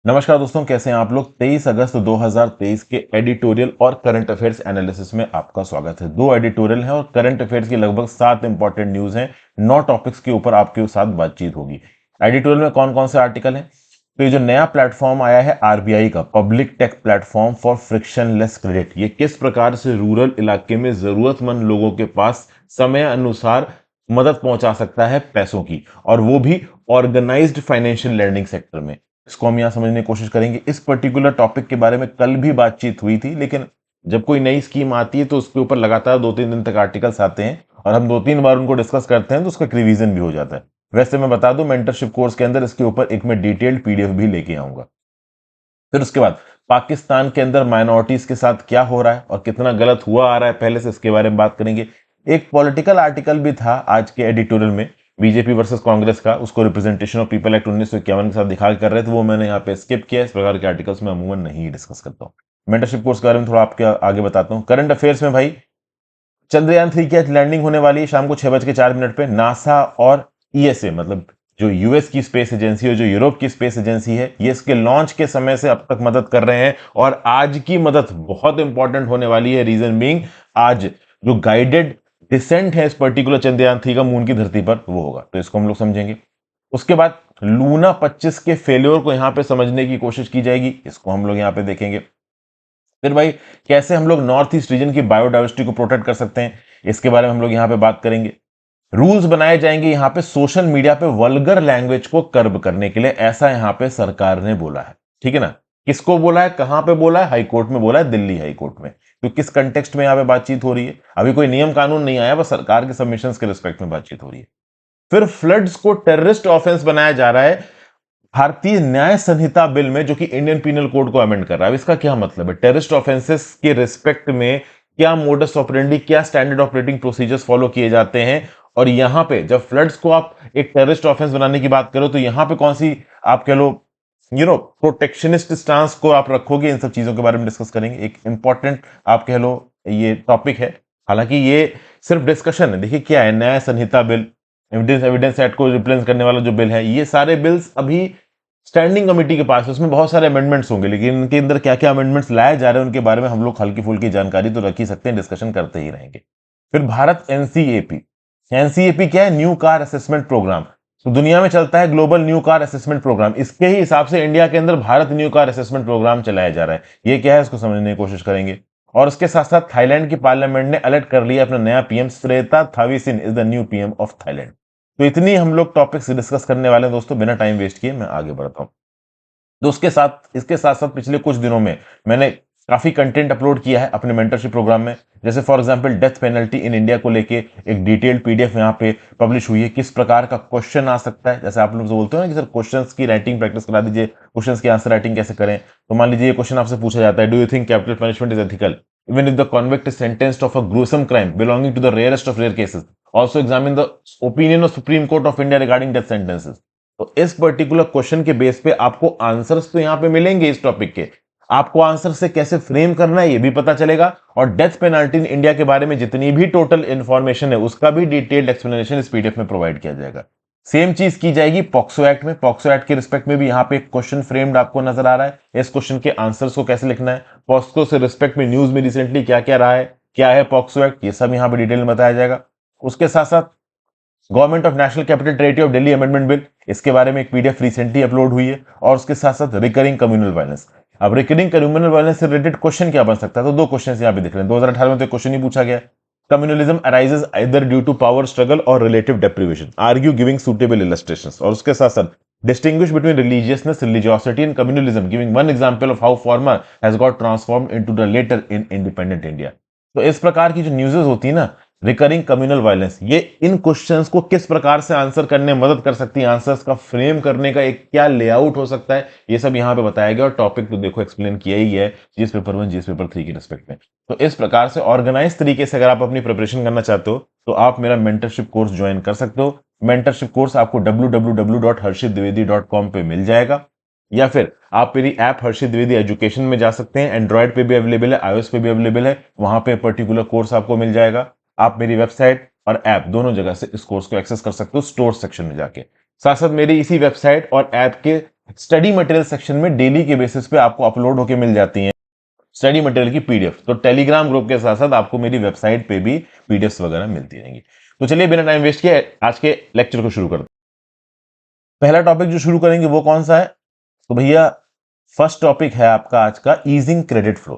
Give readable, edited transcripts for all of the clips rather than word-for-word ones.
नमस्कार दोस्तों, कैसे हैं आप लोग। 23 अगस्त 2023 के एडिटोरियल और करंट अफेयर्स एनालिसिस में आपका स्वागत है। 2 एडिटोरियल हैं और करंट अफेयर्स की लगभग 7 इंपॉर्टेंट न्यूज हैं। 9 टॉपिक्स के ऊपर आपके साथ बातचीत होगी। एडिटोरियल में कौन कौन से आर्टिकल हैं, तो ये जो नया प्लेटफॉर्म आया है आरबीआई का, public tech platform for frictionless credit, ये किस प्रकार से रूरल इलाके में जरूरतमंद लोगों के पास समय अनुसार मदद पहुंचा सकता है पैसों की, और वो भी ऑर्गेनाइज्ड फाइनेंशियल लैंडिंग सेक्टर में। इसको हम यहां समझने की कोशिश करेंगे। इस पर्टिकुलर टॉपिक के बारे में कल भी बातचीत हुई थी, लेकिन जब कोई नई स्कीम आती है तो उसके ऊपर लगातार 2-3 दिन तक आर्टिकल्स आते हैं और हम 2-3 बार उनको डिस्कस करते हैं तो उसका रिवीजन भी हो जाता है। वैसे मैं बता दूं, मेंटरशिप कोर्स के अंदर इसके ऊपर एक मैं डिटेल्ड पीडीएफ भी लेके आऊंगा। फिर उसके बाद पाकिस्तान के अंदर माइनॉरिटीज के साथ क्या हो रहा है और कितना गलत हुआ आ रहा है पहले से, इसके बारे में बात करेंगे। एक पॉलिटिकल आर्टिकल भी था आज के एडिटोरियल में, बीजेपी वर्सेस कांग्रेस का, उसको रिप्रेजेंटेशन ऑफ पीपल एक्ट 1951 के साथ दिखा कर रहे थे, वो मैंने यहाँ पे स्किप किया। इस प्रकार के आर्टिकल्स में अमूमन नहीं डिस्कस करता हूँ। मेंटरशिप कोर्स के बारे में थोड़ा आपके आगे बताता हूँ। करंट अफेयर्स में भाई, चंद्रयान 3 की आज लैंडिंग होने वाली है शाम को 6:04 पे। नासा और ईएसए, मतलब जो यूएस की स्पेस एजेंसी और जो यूरोप की स्पेस एजेंसी है, ये इसके लॉन्च के समय से अब तक मदद कर रहे हैं और आज की मदद बहुत इंपॉर्टेंट होने वाली है। रीजन बीइंग, आज जो गाइडेड डिसेंट है इस पर्टिकुलर चंद्रयान 3 का मून की धरती पर, वो होगा, तो इसको हम लोग समझेंगे। उसके बाद लूना 25 के फेल्योर को यहां पे समझने की कोशिश की जाएगी, इसको हम लोग यहां पे देखेंगे। फिर भाई, कैसे हम लोग नॉर्थ ईस्ट रीजन की बायोडाइवर्सिटी को प्रोटेक्ट कर सकते हैं, इसके बारे में हम लोग यहां पे बात करेंगे। रूल्स बनाए जाएंगे यहां पे सोशल मीडिया पे वल्गर लैंग्वेज को कर्ब करने के लिए, ऐसा यहां पे सरकार ने बोला है। ठीक है ना। किसको बोला है, कहां पे बोला है? हाई कोर्ट में बोला है, दिल्ली हाई कोर्ट में। तो किस कंटेक्स्ट में यहां पे बातचीत हो रही है, अभी कोई नियम कानून नहीं आया, बस सरकार के सबमिशंस के रिस्पेक्ट में बातचीत हो रही है। फिर फ्लड्स को टेररिस्ट ऑफेंस बनाया जा रहा है भारतीय न्याय संहिता बिल में, जो कि इंडियन पीनल कोड को अमेंड कर रहा है। इसका क्या मतलब है? टेररिस्ट ऑफेंसेस के रिस्पेक्ट में क्या मोडस ऑपरेंडी, क्या स्टैंडर्ड ऑपरेटिंग प्रोसीजर्स फॉलो किए जाते हैं, और यहां पे जब फ्लड्स को आप एक टेररिस्ट ऑफेंस बनाने की बात करो तो यहां पे कौन सी, आप कह लो, प्रोटेक्शनिस्ट स्टांस को आप रखोगे, इन सब चीजों के बारे में डिस्कस करेंगे। एक इंपॉर्टेंट, आप कह लो, ये टॉपिक है। हालांकि ये सिर्फ डिस्कशन है। देखिए क्या है, न्याय संहिता बिल, एविडेंस एक्ट को रिप्लेस करने वाला जो बिल है, ये सारे बिल्स अभी स्टैंडिंग कमेटी के पास है। उसमें बहुत सारे अमेंडमेंट्स होंगे, लेकिन इनके अंदर क्या क्या अमेंडमेंट्स लाए जा रहे हैं उनके बारे में हम लोग हल्की फुल्की जानकारी तो रख ही सकते हैं, डिस्कशन करते ही रहेंगे। फिर भारत एनसीएपी। एनसीएपी क्या है? New car assessment programme. तो दुनिया में चलता है global new car assessment programme, इसके ही हिसाब से इंडिया के अंदर Bharat new car assessment programme चलाया जा रहा है। ये क्या है, इसको समझने की कोशिश करेंगे। और उसके साथ साथ थाईलैंड की पार्लियामेंट ने अलर्ट कर लिया अपना नया PM, Shweta थाविसिन is the new PM of Thailand. तो इतनी हम लोग टॉपिक्स डिस्कस करने वाले हैं दोस्तों। बिना टाइम वेस्ट किए मैं आगे बढ़ता हूं। तो इसके साथ साथ पिछले कुछ दिनों में मैंने काफी कंटेंट अपलोड किया है अपने मेंटरशिप प्रोग्राम में। जैसे for example death penalty in India को लेके एक डिटेल्ड पीडीएफ यहाँ पे पब्लिश हुई है। किस प्रकार का क्वेश्चन आ सकता है, जैसे आप लोग बोलते हो ना कि सर क्वेश्चंस की राइटिंग प्रैक्टिस करा दीजिए, क्वेश्चंस की आंसर राइटिंग कैसे करें। तो मान लीजिए ये क्वेश्चन आपसे पूछा जाता है, do you think capital punishment is ethical even if the convict is sentenced of a gruesome crime belonging to the rarest of rare cases, also examine the opinion of Supreme Court of India regarding death sentences. तो इस particular question के base पे आपको answers तो यहां पे मिलेंगे इस टॉपिक के, आपको आंसर से कैसे फ्रेम करना है ये भी पता चलेगा, और डेथ पेनल्टी इन इंडिया के बारे में जितनी भी टोटल इंफॉर्मेशन है उसका भी डिटेल्ड एक्सप्लेनेशन इस पीडीएफ में प्रोवाइड किया जाएगा। सेम चीज की जाएगी पॉक्सो एक्ट में। पॉक्सो एक्ट के रिस्पेक्ट में भी यहाँ पे एक क्वेश्चन फ्रेम्ड आपको नजर आ रहा है। इस क्वेश्चन के आंसर्स को कैसे लिखना है, पॉक्सो से रिस्पेक्ट में न्यूज में रिसेंटली क्या क्या रहा है, क्या है पॉक्सो एक्ट, ये सब यहाँ पे डिटेल में बताया जाएगा। उसके साथ साथ government of national capital territory of Delhi amendment bill, इसके बारे में एक पीडीएफ रिसेंटली अपलोड हुई है। और उसके साथ साथ रिकरिंग कम्युनल वायलेंस। अब रिकरिंग कम्युनल वायलेंस से रिलेटेड क्वेश्चन क्या बन सकता है, तो 2 क्वेश्चन यहाँ पे दिख रहे हैं। 2018 में तो क्वेश्चन ही पूछा गया, communalism arises either due to power struggle और relative deprivation, argue giving suitable illustrations. और उसके साथ साथ distinguish between religiousness, religiosity and communalism, giving one example of how former has got transformed into the latter in independent India. तो इस प्रकार की जो न्यूज़ेस होती है ना, रिकरिंग कम्युनल वायलेंस, ये इन क्वेश्चंस को किस प्रकार से आंसर करने में मदद कर सकती है, आंसर्स का फ्रेम करने का एक क्या लेआउट हो सकता है, ये सब यहां पे बताया गया। और टॉपिक तो देखो एक्सप्लेन किया ही है जीएस पेपर 1 जीएस पेपर 3 के रिस्पेक्ट में। तो इस प्रकार से ऑर्गेनाइज तरीके से अगर आप अपनी प्रिपरेशन करना चाहते हो तो आप मेरा मेंटरशिप कोर्स ज्वाइन कर सकते हो। मेंटरशिप कोर्स आपको www.harshitdwedi.com पे मिल जाएगा, या फिर आप मेरी ऐप हर्षित द्विवेदी एजुकेशन में जा सकते हैं। एंड्रॉइड पे भी अवेलेबल है, आईओएस पे भी अवेलेबल है, वहां पे पर्टिकुलर कोर्स आपको मिल जाएगा। आप मेरी वेबसाइट और ऐप दोनों जगह से इस कोर्स को एक्सेस कर सकते हो, स्टोर सेक्शन में जाके। साथ साथ मेरी इसी वेबसाइट और ऐप के स्टडी मटेरियल सेक्शन में डेली के बेसिस पे आपको अपलोड होके मिल जाती हैं स्टडी मटेरियल की पीडीएफ। तो टेलीग्राम ग्रुप के साथ साथ आपको मेरी वेबसाइट पे भी पीडीएफ वगैरह मिलती रहेंगी। तो चलिए बिना टाइम वेस्ट किए आज के लेक्चर को शुरू करते हैं। पहला टॉपिक जो शुरू करेंगे वो कौन सा है? तो भैया फर्स्ट टॉपिक है आपका आज का ईजिंग क्रेडिट फ्लो।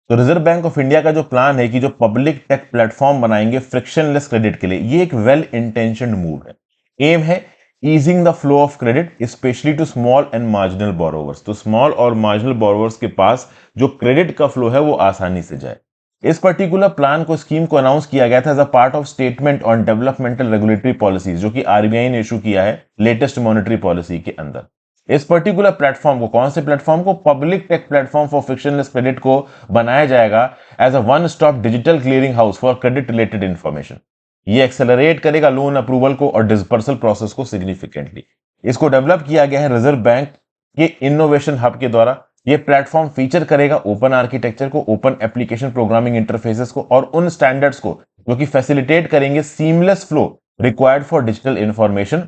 तो रिजर्व बैंक ऑफ इंडिया का जो प्लान है कि जो पब्लिक टेक प्लेटफॉर्म बनाएंगे फ्रिक्शनलेस क्रेडिट के लिए, ये एक वेल इंटेंशन्ड मूव है। एम है easing the flow of credit specially to small and marginal borrowers. तो स्मॉल और मार्जिनल बोरोवर्स के पास जो क्रेडिट का फ्लो है वो आसानी से जाए। इस पर्टिकुलर प्लान को स्कीम को अनाउंस किया गया था as a part of statement on developmental regulatory policies, जो कि आरबीआई ने इशू किया है लेटेस्ट मॉनेटरी पॉलिसी के अंदर। इस पर्टिकुलर प्लेटफॉर्म को, कौन से प्लेटफॉर्म को? Public tech platform for frictionless credit को बनाया जाएगा as a one stop digital clearing house for credit related information. ये एक्सेलरेट करेगा लोन अप्रूवल को और डिस्पर्सल प्रोसेस को सिग्निफिकेंटली। इसको डेवलप किया गया है रिजर्व बैंक के इनोवेशन हब के द्वारा। ये प्लेटफॉर्म फीचर करेगा ओपन आर्किटेक्चर को, ओपन एप्लीकेशन प्रोग्रामिंग इंटरफेसेस को और उन स्टैंडर्ड्स को जो कि फैसिलिटेट करेंगे seamless flow required for digital information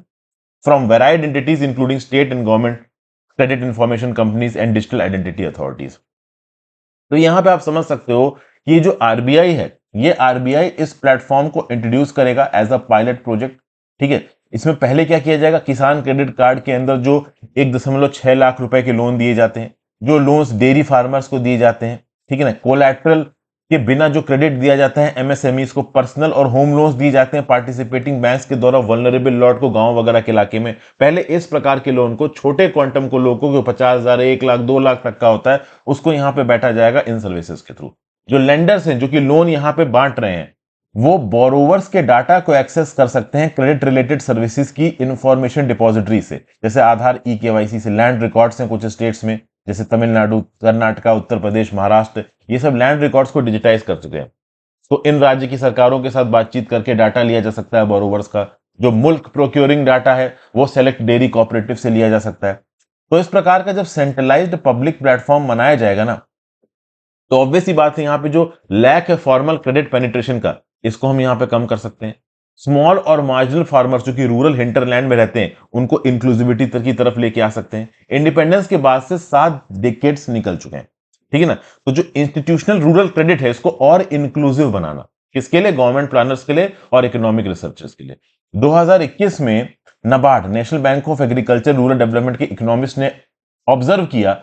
from varied entities including state and government credit information companies and digital identity authorities. तो यहां पे आप समझ सकते हो कि ये जो आरबीआई है, ये आरबीआई इस प्लेटफॉर्म को इंट्रोड्यूस करेगा एज अ पायलट प्रोजेक्ट। ठीक है, इसमें पहले क्या किया जाएगा? किसान क्रेडिट कार्ड के अंदर जो 1.6 लाख रुपए के लोन दिए जाते हैं, जो लोन्स डेयरी फार्मर्स को दिए जाते हैं, ठीक है ना, कोलैटरल के बिना जो क्रेडिट दिया जाता है एमएसएमईज को, पर्सनल और होम लोन्स दिए जाते हैं पार्टिसिपेटिंग बैंक्स के द्वारा वल्नरेबल लॉट को गांव वगैरह के इलाके में। पहले इस प्रकार के लोन को छोटे क्वांटम को लोगों को 50,000, 1 लाख, 2 लाख तक का होता है, उसको यहां पे बैठा जाएगा इन सर्विसेज के थ्रू। जो लेंडर्स हैं जो कि लोन यहां पे बांट रहे हैं, वो बोरोवर्स के डाटा को एक्सेस कर सकते हैं क्रेडिट रिलेटेड सर्विसेज की इंफॉर्मेशन डिपॉजिटरी से, जैसे आधार, ई केवाईसी से। लैंड रिकॉर्ड्स हैं कुछ स्टेट्स में जैसे तमिलनाडु, कर्नाटका, उत्तर प्रदेश, महाराष्ट्र, ये सब लैंड रिकॉर्ड्स को डिजिटाइज कर चुके हैं। तो इन राज्य की सरकारों के साथ बातचीत करके डाटा लिया जा सकता है बोरोवर्स का। जो मुल्क प्रोक्योरिंग डाटा है वो सेलेक्ट डेयरी कोऑपरेटिव से लिया जा सकता है। तो इस प्रकार का जब सेंट्रलाइज्ड पब्लिक प्लेटफॉर्म बनाया जाएगा ना, तो ऑब्वियस ही बात है यहाँ पे जो लैक है फॉर्मल क्रेडिट पेनिट्रेशन का, इसको हम यहाँ पे कम कर सकते हैं। स्मॉल और मार्जिनल फार्मर्स जो कि रूरल हिंटरलैंड में रहते हैं, उनको इंक्लूसिविटी की तरफ लेके आ सकते हैं। इंडिपेंडेंस के बाद से 7 डिकेड्स निकल चुके हैं, ठीक है ना। तो जो इंस्टीट्यूशनल रूरल क्रेडिट है, इसको और इंक्लूसिव बनाना, किसके लिए? गवर्नमेंट प्लानर्स के लिए और इकोनॉमिक रिसर्चर्स के लिए। 2021 में NABARD, national bank of agriculture rural development के इकोनॉमिस्ट ने ऑब्जर्व किया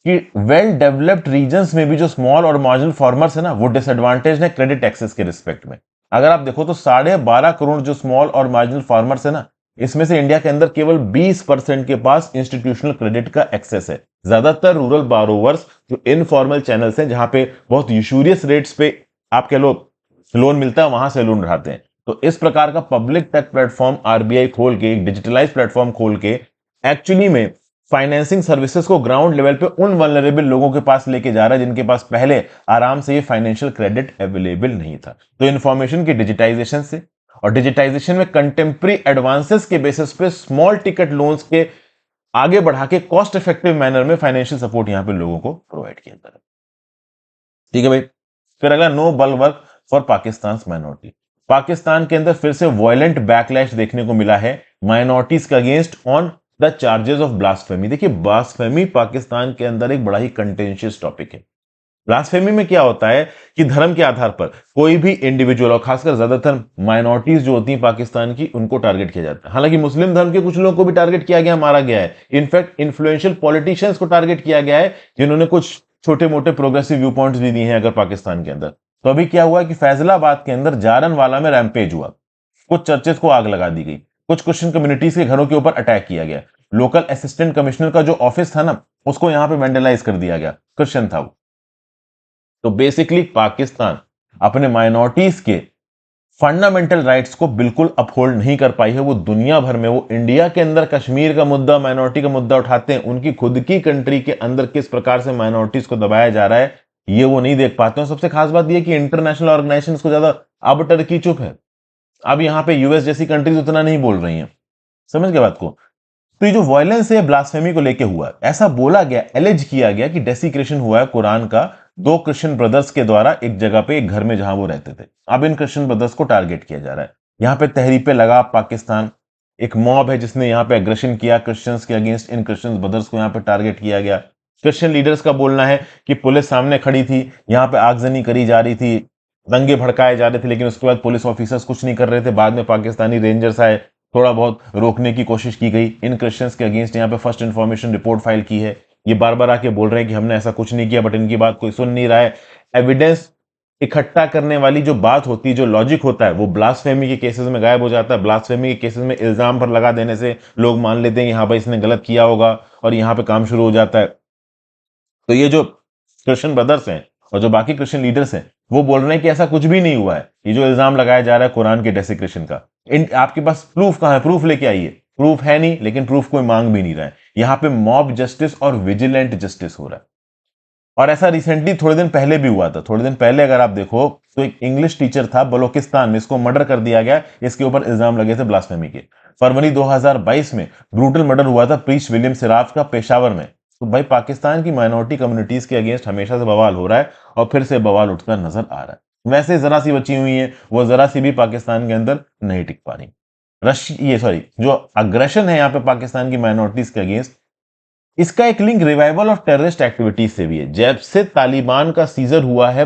कि वेल डेवलप्ड रीजन्स में भी जो स्मॉल और मार्जिनल फार्मर्स है ना, वो डिसएडवांटेज है क्रेडिट एक्सेस के रिस्पेक्ट में। अगर आप देखो तो 12.5 करोड़ जो स्मॉल और मार्जिनल फार्मर्स है ना, इसमें से इंडिया के अंदर केवल 20% के पास इंस्टीट्यूशनल क्रेडिट का एक्सेस है। ज्यादातर रूरल बोरोवर्स जो इनफॉर्मल चैनल्स हैं, जहां पे बहुत यूशुरियस रेट्स पे आपके लोन मिलता है, वहां से लोन उठाते हैं। तो इस प्रकार का पब्लिक टेक प्लेटफॉर्म आरबीआई खोल के, एक डिजिटलाइज प्लेटफॉर्म खोल के एक्चुअली में फाइनेंसिंग सर्विसेज को ग्राउंड लेवल पे उन वल्नरेबल लोगों के पास लेके जा रहा है जिनके पास पहले आराम से ये फाइनेंशियल क्रेडिट अवेलेबल नहीं था। तो इंफॉर्मेशन की डिजिटाइजेशन से और डिजिटाइजेशन में कंटेम्प्रेरी एडवांसेस के बेसिस पे स्मॉल टिकट लोन्स के आगे बढ़ा के कॉस्ट इफेक्टिव मैनर में फाइनेंशियल सपोर्ट यहां पे लोगों को प्रोवाइड किया जा रहा है। ठीक है भाई। फिर अगला, no bulwark for Pakistan minority. Pakistan के अंदर फिर से वायलेंट बैकलैश देखने को मिला है माइनॉरिटीज के against on the charges of blasphemy. देखिए, ब्लास्फेमी पाकिस्तान के अंदर एक बड़ा ही कंटेंशियस टॉपिक है। ब्लास्फेमी में क्या होता है कि धर्म के आधार पर कोई भी इंडिविजुअल, और खासकर ज्यादातर माइनॉरिटीज जो होती हैं पाकिस्तान की, उनको टारगेट किया जाता है। हालांकि मुस्लिम धर्म के कुछ लोगों को भी टारगेट किया गया, मारा गया है। इनफैक्ट इन्फ्लुएंशियल पॉलिटिशियंस को टारगेट किया गया है, जिन्होंने कुछ छोटे मोटे प्रोग्रेसिव व्यू पॉइंट्स भी दिए हैं अगर पाकिस्तान के अंदर। तो अभी क्या हुआ कि फैजलाबाद के अंदर जारनवाला में रैम्पेज हुआ, कुछ चर्चेस को आग लगा दी गई, कुछ क्रिश्चियन कम्युनिटीज के घरों के ऊपर अटैक किया गया। लोकल असिस्टेंट कमिश्नर का जो ऑफिस था ना, उसको यहां पे वेंडलाइज कर दिया गया, क्रिश्चियन था वो। तो बेसिकली पाकिस्तान अपने माइनॉरिटीज के फंडामेंटल राइट्स को बिल्कुल अपहोल्ड नहीं कर पाई है। वो दुनिया भर में, वो इंडिया के अंदर कश्मीर का मुद्दा, माइनॉरिटी का मुद्दा उठाते हैं, उनकी खुद की कंट्री के अंदर किस प्रकार से माइनॉरिटीज को दबाया जा रहा है, ये वो नहीं देख पाते हैं। सबसे खास बात यह कि इंटरनेशनल ऑर्गेनाइजेशन को ज्यादा, अब टर्की चुप है, अब यहां पे यूएस जैसी कंट्रीज उतना नहीं बोल रही हैं। समझ गए बात को? तो ये जो वायलेंस है ब्लास्फेमी को लेके हुआ, ऐसा बोला गया, एलिज किया गया कि डेसिक्रेशन हुआ है कुरान का 2 क्रिश्चियन ब्रदर्स के द्वारा एक जगह पे, एक घर में जहां वो रहते थे। अब इन क्रिश्चियन ब्रदर्स को टारगेट किया जा रहा है। यहां पे तहरीर पे लगा पाकिस्तान, एक मॉब है जिसने यहाँ पे एग्रेशन किया क्रिश्चियंस के अगेंस्ट, इन क्रिश्चियन ब्रदर्स को यहाँ पे टारगेट किया गया। क्रिश्चियन लीडर्स का बोलना है कि पुलिस सामने खड़ी थी, यहाँ पे आगजनी करी जा रही थी, दंगे भड़काए जा रहे थे, लेकिन उसके बाद पुलिस ऑफिसर्स कुछ नहीं कर रहे थे। बाद में पाकिस्तानी रेंजर्स आए, थोड़ा बहुत रोकने की कोशिश की गई। इन क्रिश्चियंस के अगेंस्ट यहाँ पे फर्स्ट इन्फॉर्मेशन रिपोर्ट फाइल की है। ये बार बार आके बोल रहे हैं कि हमने ऐसा कुछ नहीं किया, बट इनकी बात कोई सुन नहीं रहा है। एविडेंस इकट्ठा करने वाली जो बात होती है, जो लॉजिक होता है, वो ब्लास्फेमी के केसेस में गायब हो जाता है। ब्लास्फेमी के केसेस में इल्जाम पर लगा देने से लोग मान लेते हैं कि हाँ भाई इसने गलत किया होगा, और यहाँ पे काम शुरू हो जाता है। तो ये जो क्रिश्चियन ब्रदर्स हैं और जो बाकी क्रिश्चियन लीडर्स हैं, वो बोल रहे हैं कि ऐसा कुछ भी नहीं हुआ है। ये जो इल्जाम लगाया जा रहा है कुरान के डेसिक्रेशन का, इन आपके पास प्रूफ कहां है? प्रूफ लेके आइए। प्रूफ है नहीं, लेकिन प्रूफ कोई मांग भी नहीं रहा है। यहाँ पे मॉब जस्टिस और विजिलेंट जस्टिस हो रहा है। और ऐसा रिसेंटली थोड़े दिन पहले भी हुआ था। थोड़े दिन पहले अगर आप देखो तो एक इंग्लिश टीचर था बलोचिस्तान में, इसको मर्डर कर दिया गया। इसके ऊपर इल्जाम लगे थे ब्लास्फेमी के। फरवरी 2022 में ब्रूटल मर्डर हुआ था प्रीस्ट विलियम सिराफ का पेशावर में। तो भाई पाकिस्तान की माइनॉरिटी कम्युनिटीज के अगेंस्ट हमेशा से बवाल हो रहा है, और फिर से बवाल उठकर नजर आ रहा है। वैसे जरा सी बची हुई है, वो जरा सी भी पाकिस्तान के अंदर नहीं टिक पा रही। जो अग्रेशन है यहाँ पे पाकिस्तान की माइनॉरिटीज के अगेंस्ट, इसका एक link revival of terrorist activities से भी है। जब से तालिबान का सीजर हुआ है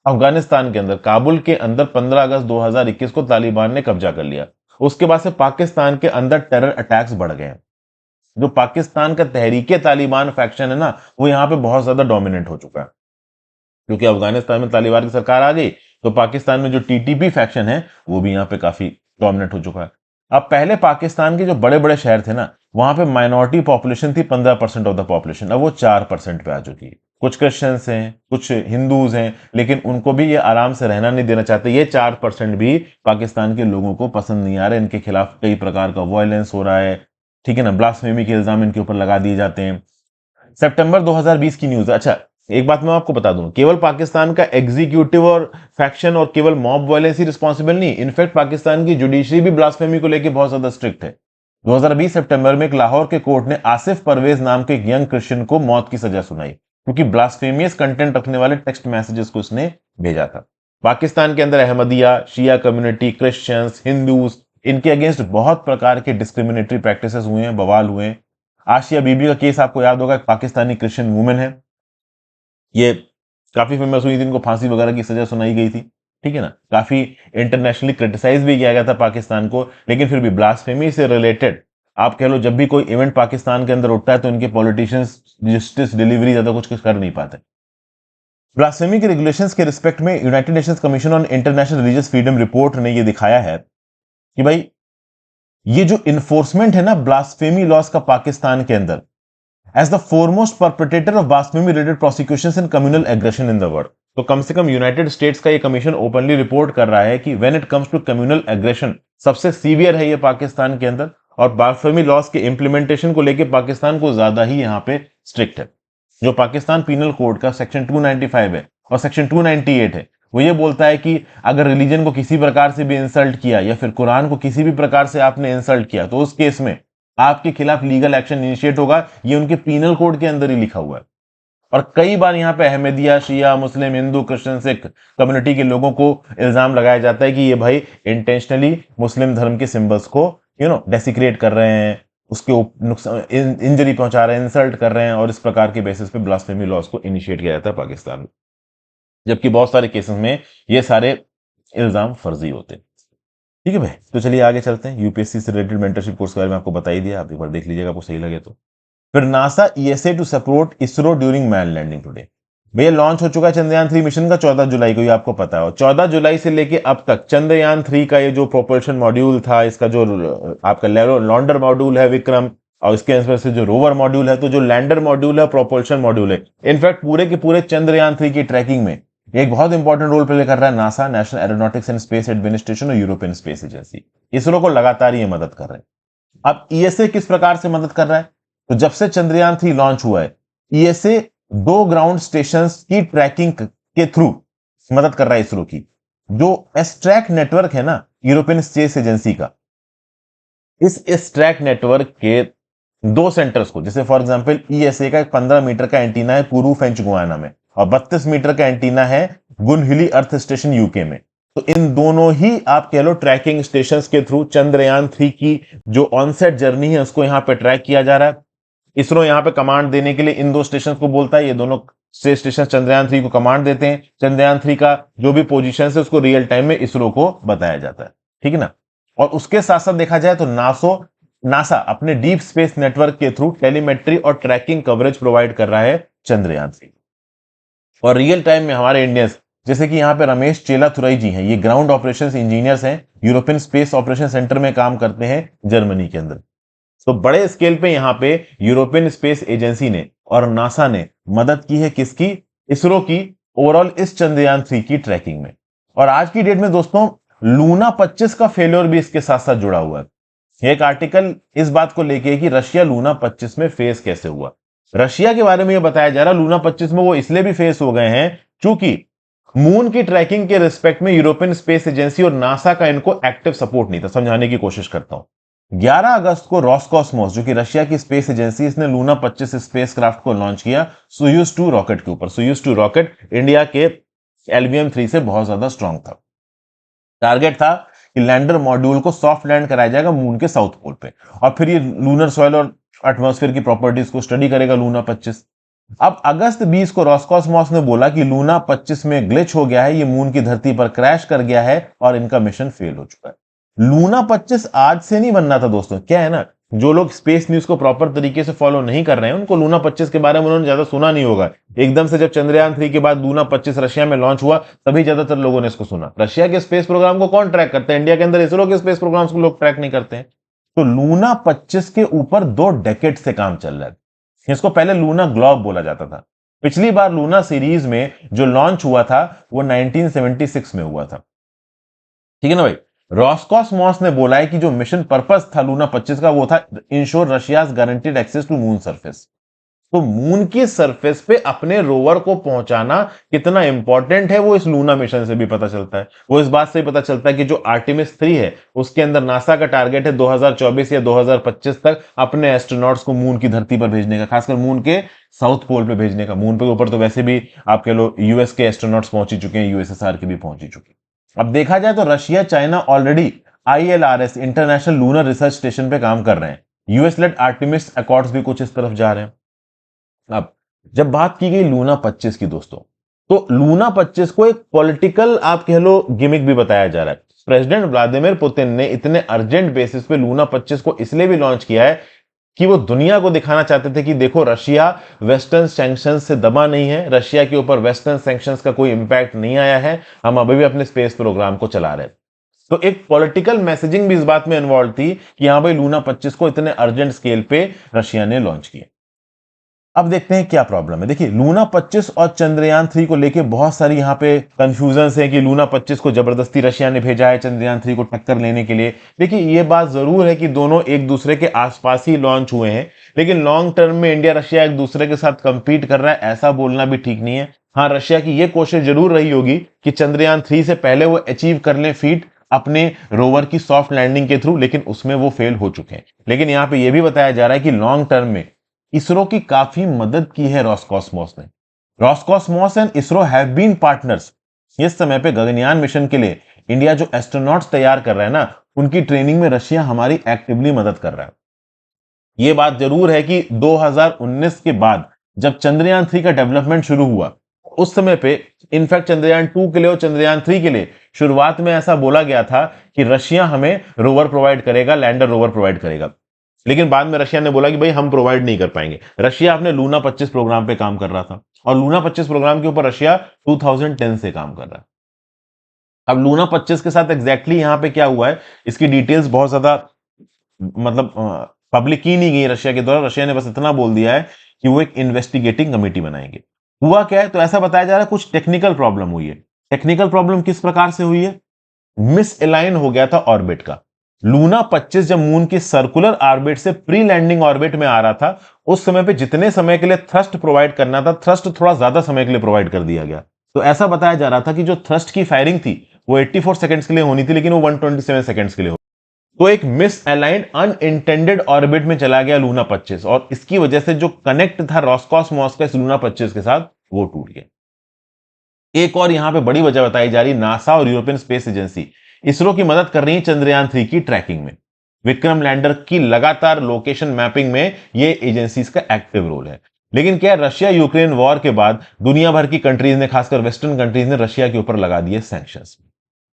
अफगानिस्तान के अंदर, काबुल के अंदर 15 अगस्त 2021 को तालिबान ने कब्जा कर लिया, उसके बाद से पाकिस्तान के अंदर टेरर अटैक्स बढ़ गए हैं। जो पाकिस्तान का तहरीके तालिबान फैक्शन है ना, वो यहाँ पे बहुत ज्यादा डोमिनेंट हो चुका है। क्योंकि अफगानिस्तान में तालिबान की सरकार आ गई, तो पाकिस्तान में जो टीटीपी फैक्शन है वो भी यहाँ पे काफी डोमिनेंट हो चुका है। अब पहले पाकिस्तान के जो बड़े बड़े शहर थे ना, वहां पे माइनॉरिटी पॉपुलेशन थी 15% ऑफ द पॉपुलेशन, अब वो 4% पे आ चुकी है। कुछ क्रिश्चियंस हैं, कुछ हिंदूज हैं, लेकिन उनको भी ये आराम से रहना नहीं देना चाहते। ये 4% भी पाकिस्तान के लोगों को पसंद नहीं आ रहा है। इनके खिलाफ कई प्रकार का वायलेंस हो रहा है, ठीक है ना, ब्लास्फेमी के इल्जाम इनके ऊपर लगा दिए जाते हैं। सितंबर 2020 की न्यूज। अच्छा, एक बात मैं आपको बता दूं, केवल पाकिस्तान का एग्जीक्यूटिव और फैक्शन और केवल मॉब वायलेंस ही रिस्पॉन्सिबल नहीं, इनफैक्ट पाकिस्तान की जुडिशरी भी ब्लास्फेमी को लेकर बहुत ज्यादा स्ट्रिक्ट है। 2020 सितंबर में एक लाहौर के कोर्ट ने आसिफ परवेज नाम के एक यंग क्रिश्चियन को मौत की सजा सुनाई, क्योंकि ब्लास्फेमियस कंटेंट रखने वाले टेक्स्ट मैसेजेस को उसने भेजा था। पाकिस्तान के अंदर अहमदिया, शिया कम्युनिटी, क्रिश्चियंस, हिंदूज, इनके अगेंस्ट बहुत प्रकार के डिस्क्रिमिनेटरी प्रैक्टिसेस हुए हैं, बवाल हुए हैं। आशिया बीबी का केस आपको याद होगा, पाकिस्तानी क्रिश्चियन वुमेन है, ये काफी फेमस हुई थी, इनको फांसी वगैरह की सजा सुनाई गई थी, ठीक है ना। काफी इंटरनेशनली क्रिटिसाइज भी किया गया था पाकिस्तान को, लेकिन फिर भी ब्लास्फेमी से रिलेटेड आप कह लो जब भी कोई इवेंट पाकिस्तान के अंदर उठता है, तो इनके पॉलिटिशियंस जस्टिस डिलीवरी ज्यादा कुछ कर नहीं पाते। ब्लास्फेमी के रेगुलेशंस के रिस्पेक्ट में United Nations commission on international religious freedom report ने यह दिखाया है कि भाई ये जो इन्फोर्समेंट है ना ब्लास्फेमी लॉस का पाकिस्तान के अंदर, as the foremost perpetrator of blasphemy related prosecutions and communal aggression in the world, तो कम से कम यूनाइटेड स्टेट्स का ये कमीशन ओपनली रिपोर्ट कर रहा है कि when it comes to communal aggression सबसे सीवियर है ये पाकिस्तान के अंदर, और ब्लास्फेमी लॉस के इंप्लीमेंटेशन को लेकर पाकिस्तान को ज्यादा ही यहां पे स्ट्रिक्ट है। जो पाकिस्तान पीनल कोड का सेक्शन 295 है और सेक्शन 298 है, वो ये बोलता है कि अगर रिलीजन को किसी प्रकार से भी इंसल्ट किया या फिर कुरान को किसी भी प्रकार से आपने इंसल्ट किया, तो उस केस में आपके खिलाफ लीगल एक्शन इनिशिएट होगा। ये उनके पीनल कोड के अंदर ही लिखा हुआ है। और कई बार यहाँ पे अहमदिया, शिया, मुस्लिम, हिंदू, क्रिश्चियन, सिख कम्युनिटी के लोगों को इल्जाम लगाया जाता है कि ये भाई इंटेंशनली मुस्लिम धर्म के सिंबल्स को डेसिक्रेट कर रहे हैं, उसके नुकसान, इंजरी पहुंचा रहे हैं, इंसल्ट कर रहे हैं, और इस प्रकार के बेसिस पे ब्लास्फेमी लॉस को इनिशिएट किया जाता है पाकिस्तान में। जबकि बहुत सारे केसेस में ये सारे इल्जाम फर्जी होते हैं। ठीक है भाई, तो चलिए आगे चलते हैं। यूपीएससी से रिलेटेड मेंटरशिप कोर्स के बारे में आपको बता ही दिया, आप एक बार देख लीजिएगा, आपको सही लगे तो। फिर NASA ESA to support ISRO during man landing today. भैया लॉन्च हो चुका है चंद्रयान 3 मिशन का 14 जुलाई को, ये आपको पता है। और 14 जुलाई से लेके अब तक चंद्रयान 3 का ये जो प्रोपल्शन मॉड्यूल था, इसका जो आपका लॉन्डर मॉड्यूल है विक्रम, और इसके अंदर से जो रोवर मॉड्यूल है, तो जो लैंडर मॉड्यूल है, प्रोपल्शन मॉड्यूल है, इनफैक्ट पूरे के पूरे चंद्रयान 3 की ट्रैकिंग में एक बहुत इंपॉर्टेंट रोल प्ले कर रहा है NASA, national aeronautics and space administration और यूरोपियन स्पेस एजेंसी। इसरो को लगातार ये मदद कर रहे हैं। अब ईएसए किस प्रकार से मदद कर रहा है? तो जब से चंद्रयान 3 लॉन्च हुआ है, ईएसए 2 ग्राउंड स्टेशन की ट्रैकिंग के थ्रू मदद कर रहा है इसरो की। जो एस्ट्रैक नेटवर्क है ना यूरोपियन स्पेस एजेंसी का, इस एस्ट्रैक नेटवर्क के 2 सेंटर्स को, जैसे फॉर एग्जांपल ईएसए का 15 मीटर का एंटीना है कोरू फ्रेंच गुयाना में, और 32 मीटर का एंटीना है गुनहिली अर्थ स्टेशन यूके में। तो इन दोनों ही आप कह लो ट्रैकिंग स्टेशन के थ्रू चंद्रयान 3 की जो ऑनसेट जर्नी है उसको यहां पे ट्रैक किया जा रहा है। इसरो यहां पे कमांड देने के लिए इन दो स्टेशन को बोलता है, ये दोनों स्टेशन चंद्रयान 3 को कमांड देते हैं। चंद्रयान 3 का जो भी पोजीशन है उसको रियल टाइम में इसरो को बताया जाता है, ठीक है ना। और उसके साथ साथ देखा जाए तो नासा अपने डीप स्पेस नेटवर्क के थ्रू टेलीमेट्री और ट्रैकिंग कवरेज प्रोवाइड कर रहा है चंद्रयान 3। और रियल टाइम में हमारे इंडियंस जैसे कि यहाँ पे रमेश चेलाथुरई जी हैं, ये ग्राउंड ऑपरेशंस इंजीनियर्स हैं, यूरोपियन स्पेस ऑपरेशन सेंटर में काम करते हैं जर्मनी के अंदर। तो बड़े स्केल पे यहाँ पे यूरोपियन स्पेस एजेंसी ने और नासा ने मदद की है किसकी, इसरो की, ओवरऑल इस चंद्रयान 3 की ट्रैकिंग में। और आज की डेट में दोस्तों लूना 25 का फेलियर भी इसके साथ साथ जुड़ा हुआ है। एक आर्टिकल इस बात को लेके कि रशिया लूना 25 में फेस कैसे हुआ। रशिया के बारे में यह बताया जा रहा है लूना 25 में वो इसलिए भी फेस हो गए हैं क्योंकि मून की ट्रैकिंग के रिस्पेक्ट में यूरोपियन स्पेस एजेंसी और नासा का इनको एक्टिव सपोर्ट नहीं था। समझाने की कोशिश करता हूं। 11 अगस्त को रॉसकॉस्मोस जो कि रशिया की स्पेस एजेंसी, इसने लूना 25 स्पेसक्राफ्ट को लॉन्च किया सोयूज-2 रॉकेट के ऊपर। सोयूज-2 रॉकेट इंडिया के LVM-3 से बहुत ज्यादा स्ट्रांग था। टारगेट था कि लैंडर मॉड्यूल को सॉफ्ट लैंड कराया जाएगा मून के साउथ पोल पे, और फिर ये लूनर सॉइल और एटमॉस्फेयर की प्रॉपर्टीज को स्टडी करेगा लूना 25। अब अगस्त 20 को रॉसकॉस्मोस ने बोला कि लूना 25 में ग्लिच हो गया है, ये मून की धरती पर क्रैश कर गया है और इनका मिशन फेल हो चुका है। लूना 25 आज से नहीं बनना था दोस्तों। क्या है ना, जो लोग स्पेस न्यूज को प्रॉपर तरीके से फॉलो नहीं कर रहे हैं उनको लूना 25 के बारे में उन्होंने ज्यादा सुना नहीं होगा। एकदम से जब चंद्रयान 3 के बाद लूना 25 रशिया में लॉन्च हुआ तभी ज्यादातर लोगों ने इसको सुना। रशिया के स्पेस प्रोग्राम को कौन ट्रैक करता है? इंडिया के अंदर इसरो के स्पेस प्रोग्राम्स को लोग ट्रैक नहीं करते हैं। तो लूना 25 के ऊपर 2 डेकेड से काम चल रहा है। इसको पहले लूना ग्लोब बोला जाता था। पिछली बार लूना सीरीज में जो लॉन्च हुआ था वो 1976 में हुआ था, ठीक है ना भाई। रॉसकॉस्मोस ने बोला है कि जो मिशन पर्पस था लूना 25 का वो था ensure Russia's guaranteed access to moon surface. तो मून की सरफेस पे अपने रोवर को पहुंचाना कितना इंपॉर्टेंट है वो इस लूना मिशन से भी पता चलता है। वो इस बात से भी पता चलता है कि जो आर्टेमिस 3 है उसके अंदर नासा का टारगेट है 2024 या 2025 तक अपने एस्ट्रोनॉट्स को मून की धरती पर भेजने का, खासकर मून के साउथ पोल पे भेजने का। मून पे ऊपर तो वैसे भी आप कह लो यूएस के एस्ट्रोनॉट्स पहुंच ही चुके हैं, यूएसएसआर के भी पहुंच ही चुके हैं। अब देखा जाए तो Russia China already ILRS international lunar research station पे काम कर रहे हैं। यूएस लेड आर्टेमिस अकॉर्ड्स भी कुछ इस तरफ जा रहे हैं। अब जब बात की गई लूना 25 की दोस्तों, तो लूना 25 को एक पॉलिटिकल आप कह लो गिमिक भी बताया जा रहा है। प्रेसिडेंट व्लादिमीर पुतिन ने इतने अर्जेंट बेसिस पे लूना 25 को इसलिए भी लॉन्च किया है कि वो दुनिया को दिखाना चाहते थे कि देखो रशिया वेस्टर्न सैंक्शंस से दबा नहीं है, रशिया के ऊपर वेस्टर्न सैंक्शंस का कोई इंपैक्ट नहीं आया है, हम अभी भी अपने स्पेस प्रोग्राम को चला रहे हैं। तो एक पॉलिटिकल मैसेजिंग भी इस बात में इन्वॉल्व थी कि यहां भाई लूना 25 को इतने अर्जेंट स्केल पे रशिया ने लॉन्च किया। अब देखते हैं क्या प्रॉब्लम है। देखिए लूना 25 और चंद्रयान 3 को लेके बहुत सारी यहाँ पे कंफ्यूजन है कि लूना 25 को जबरदस्ती रशिया ने भेजा है चंद्रयान 3 को टक्कर लेने के लिए। देखिए ये बात जरूर है कि दोनों एक दूसरे के आसपास ही लॉन्च हुए हैं, लेकिन लॉन्ग टर्म में इंडिया रशिया एक दूसरे के साथ कंपीट कर रहा है ऐसा बोलना भी ठीक नहीं है। हाँ, रशिया की यह कोशिश जरूर रही होगी कि चंद्रयान 3 से पहले वो अचीव कर लें फीट अपने रोवर की सॉफ्ट लैंडिंग के थ्रू, लेकिन उसमें वो फेल हो चुके हैं। लेकिन यहाँ पे यह भी बताया जा रहा है कि लॉन्ग टर्म में इसरो की काफी मदद की है रॉसकॉस्मोस ने। Roscosmos and ISRO have been partners. इस समय पे गगनयान मिशन के लिए इंडिया जो एस्ट्रोनॉट्स तैयार कर रहा है ना, उनकी ट्रेनिंग में रशिया हमारी एक्टिवली मदद कर रहा है। यह बात जरूर है कि 2019 के बाद जब चंद्रयान 3 का डेवलपमेंट शुरू हुआ उस समय पे इनफैक्ट चंद्रयान 2 के लिए और चंद्रयान 3 के लिए शुरुआत में ऐसा बोला गया था कि रशिया हमें रोवर प्रोवाइड करेगा, लैंडर रोवर प्रोवाइड करेगा। लेकिन बाद में रशिया ने बोला कि भाई हम प्रोवाइड नहीं कर पाएंगे। रशिया अपने लूना 25 प्रोग्राम पे काम कर रहा था और लूना 25 प्रोग्राम के ऊपर रशिया 2010 से काम कर रहा है। अब लूना 25 के साथ एग्जैक्टली यहां पे क्या हुआ है इसकी डिटेल्स बहुत ज्यादा मतलब पब्लिक की नहीं गई रशिया के द्वारा। रशिया ने बस इतना बोल दिया है कि वो एक इन्वेस्टिगेटिंग कमेटी बनाएंगे। हुआ क्या है तो ऐसा बताया जा रहा है कुछ टेक्निकल प्रॉब्लम हुई है। टेक्निकल प्रॉब्लम किस प्रकार से हुई है? मिस अलाइन हो गया था ऑर्बिट का। लूना 25 जब मून की सर्कुलर ऑर्बिट से प्री लैंडिंग ऑर्बिट में आ रहा था उस समय पे जितने समय के लिए थ्रस्ट प्रोवाइड करना था थ्रस्ट थोड़ा ज्यादा समय के लिए प्रोवाइड कर दिया गया। तो ऐसा बताया जा रहा था कि जो थ्रस्ट की फायरिंग थी वो 84 सेकंड्स के लिए होनी थी, लेकिन वो 127 सेकंड्स के लिए हो। तो एक मिस अलाइंड अनइंटेंडेड ऑर्बिट में चला गया लूना 25 और इसकी वजह से जो कनेक्ट था रॉसकॉस्मोस का इस लूना 25 के साथ वो टूट गया। एक और यहां पे बड़ी वजह बताई जा रही, नासा और यूरोपियन स्पेस एजेंसी इसरो की मदद कर रही है चंद्रयान 3 की ट्रैकिंग में। विक्रम लैंडर की लगातार लोकेशन मैपिंग में ये एजेंसीज का एक्टिव रोल है। लेकिन क्या रशिया यूक्रेन वॉर के बाद दुनिया भर की कंट्रीज ने, खासकर वेस्टर्न कंट्रीज ने रशिया के ऊपर लगा दिए सैंक्शंस।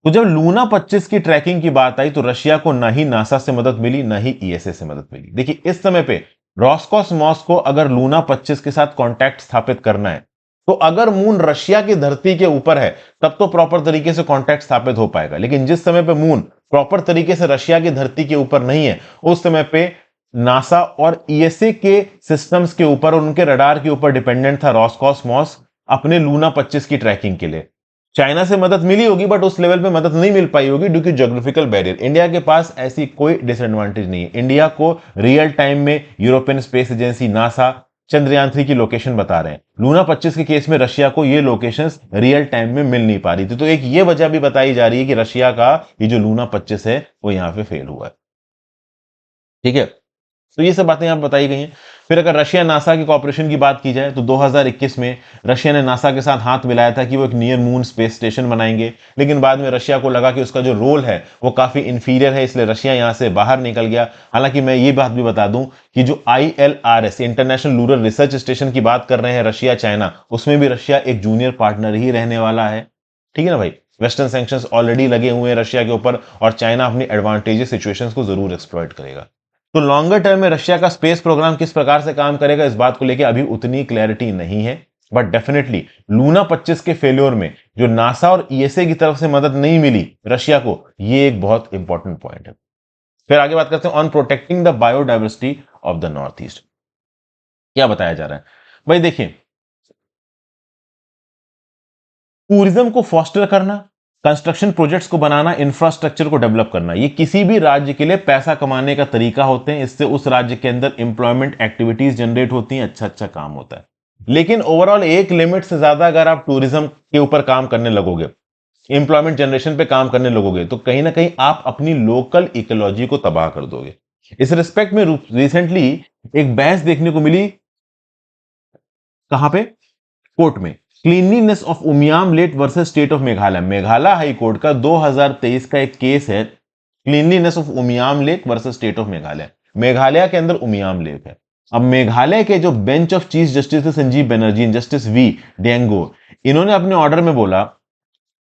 तो जब लूना 25 की ट्रैकिंग की बात आई तो रशिया को ना ही नासा से मदद मिली, ना ही ईएसए से मदद मिली। देखिए इस समय पे रॉसकॉसमॉस को अगर लूना 25 के साथ कांटेक्ट स्थापित करना है, तो अगर मून रशिया की धरती के ऊपर है तब तो प्रॉपर तरीके से कांटेक्ट स्थापित हो पाएगा। लेकिन जिस समय पे मून प्रॉपर तरीके से रशिया की धरती के ऊपर नहीं है, उस समय पे नासा और ईएसए के सिस्टम्स के ऊपर, उनके रडार के ऊपर डिपेंडेंट था रॉसकॉसमॉस अपने लूना 25 की ट्रैकिंग के लिए। चाइना से मदद मिली होगी बट उस लेवल पे मदद नहीं मिल पाई होगी due to geographical barrier. India के पास ऐसी कोई डिसएडवांटेज नहीं है। इंडिया को रियल टाइम में European Space Agency, NASA Chandrayaan 3 की लोकेशन बता रहे हैं। लूना 25 के केस में रशिया को ये लोकेशंस रियल टाइम में मिल नहीं पा रही थी। तो एक ये वजह भी बताई जा रही है कि रशिया का ये जो लूना 25 है वो यहां पे फेल हुआ है। ठीक है, तो ये सब बातें यहां बताई गई हैं। फिर अगर रशिया नासा की कॉपरेशन की बात की जाए तो 2021 में रशिया ने नासा के साथ हाथ मिलाया था कि वो एक नियर मून स्पेस स्टेशन बनाएंगे। लेकिन बाद में रशिया को लगा कि उसका जो रोल है वो काफी इंफीरियर है, इसलिए रशिया यहां से बाहर निकल गया। हालांकि मैं ये बात भी बता दूं कि जो ILRS इंटरनेशनल लूरल रिसर्च स्टेशन की बात कर रहे हैं रशिया चाइना, उसमें भी रशिया एक जूनियर पार्टनर ही रहने वाला है। ठीक है ना भाई, वेस्टर्न सैंक्शंस ऑलरेडी लगे हुए हैं रशिया के ऊपर और चाइना अपनी एडवांटेजेस सिचुएशंस को जरूर एक्सप्लॉइट करेगा। तो लॉन्गर टर्म में रशिया का स्पेस प्रोग्राम किस प्रकार से काम करेगा, इस बात को लेकर अभी उतनी क्लैरिटी नहीं है। बट डेफिनेटली लूना 25 के फेल्योर में जो नासा और ईएसए की तरफ से मदद नहीं मिली रशिया को, ये एक बहुत इंपॉर्टेंट पॉइंट है। फिर आगे बात करते हैं on protecting the biodiversity of the north east. क्या बताया जा रहा है भाई, देखिए टूरिज्म को फॉस्टर करना, कंस्ट्रक्शन प्रोजेक्ट्स को बनाना, इंफ्रास्ट्रक्चर को डेवलप करना, ये किसी भी राज्य के लिए पैसा कमाने का तरीका होते हैं। इससे उस राज्य के अंदर इंप्लॉयमेंट एक्टिविटीज जनरेट होती हैं, अच्छा अच्छा काम होता है। लेकिन ओवरऑल एक लिमिट से ज्यादा अगर आप टूरिज्म के ऊपर काम करने लगोगे, इंप्लॉयमेंट जनरेशन पे काम करने लगोगे, तो कहीं ना कहीं आप अपनी लोकल इकोलॉजी को तबाह कर दोगे। इस रिस्पेक्ट में रिसेंटली एक बहस देखने को मिली, कहां पे, कोर्ट में। Cleanliness of Umiam lake versus state of Meghalaya, Meghalaya high court का 2023 का एक केस है, cleanliness of Umiam lake versus state of Meghalaya. Meghalaya के अंदर उमियाम लेक है। अब मेघालय के जो बेंच ऑफ चीफ जस्टिस थे संजीव बनर्जी, जस्टिस वी डेंगो, इन्होंने अपने ऑर्डर में बोला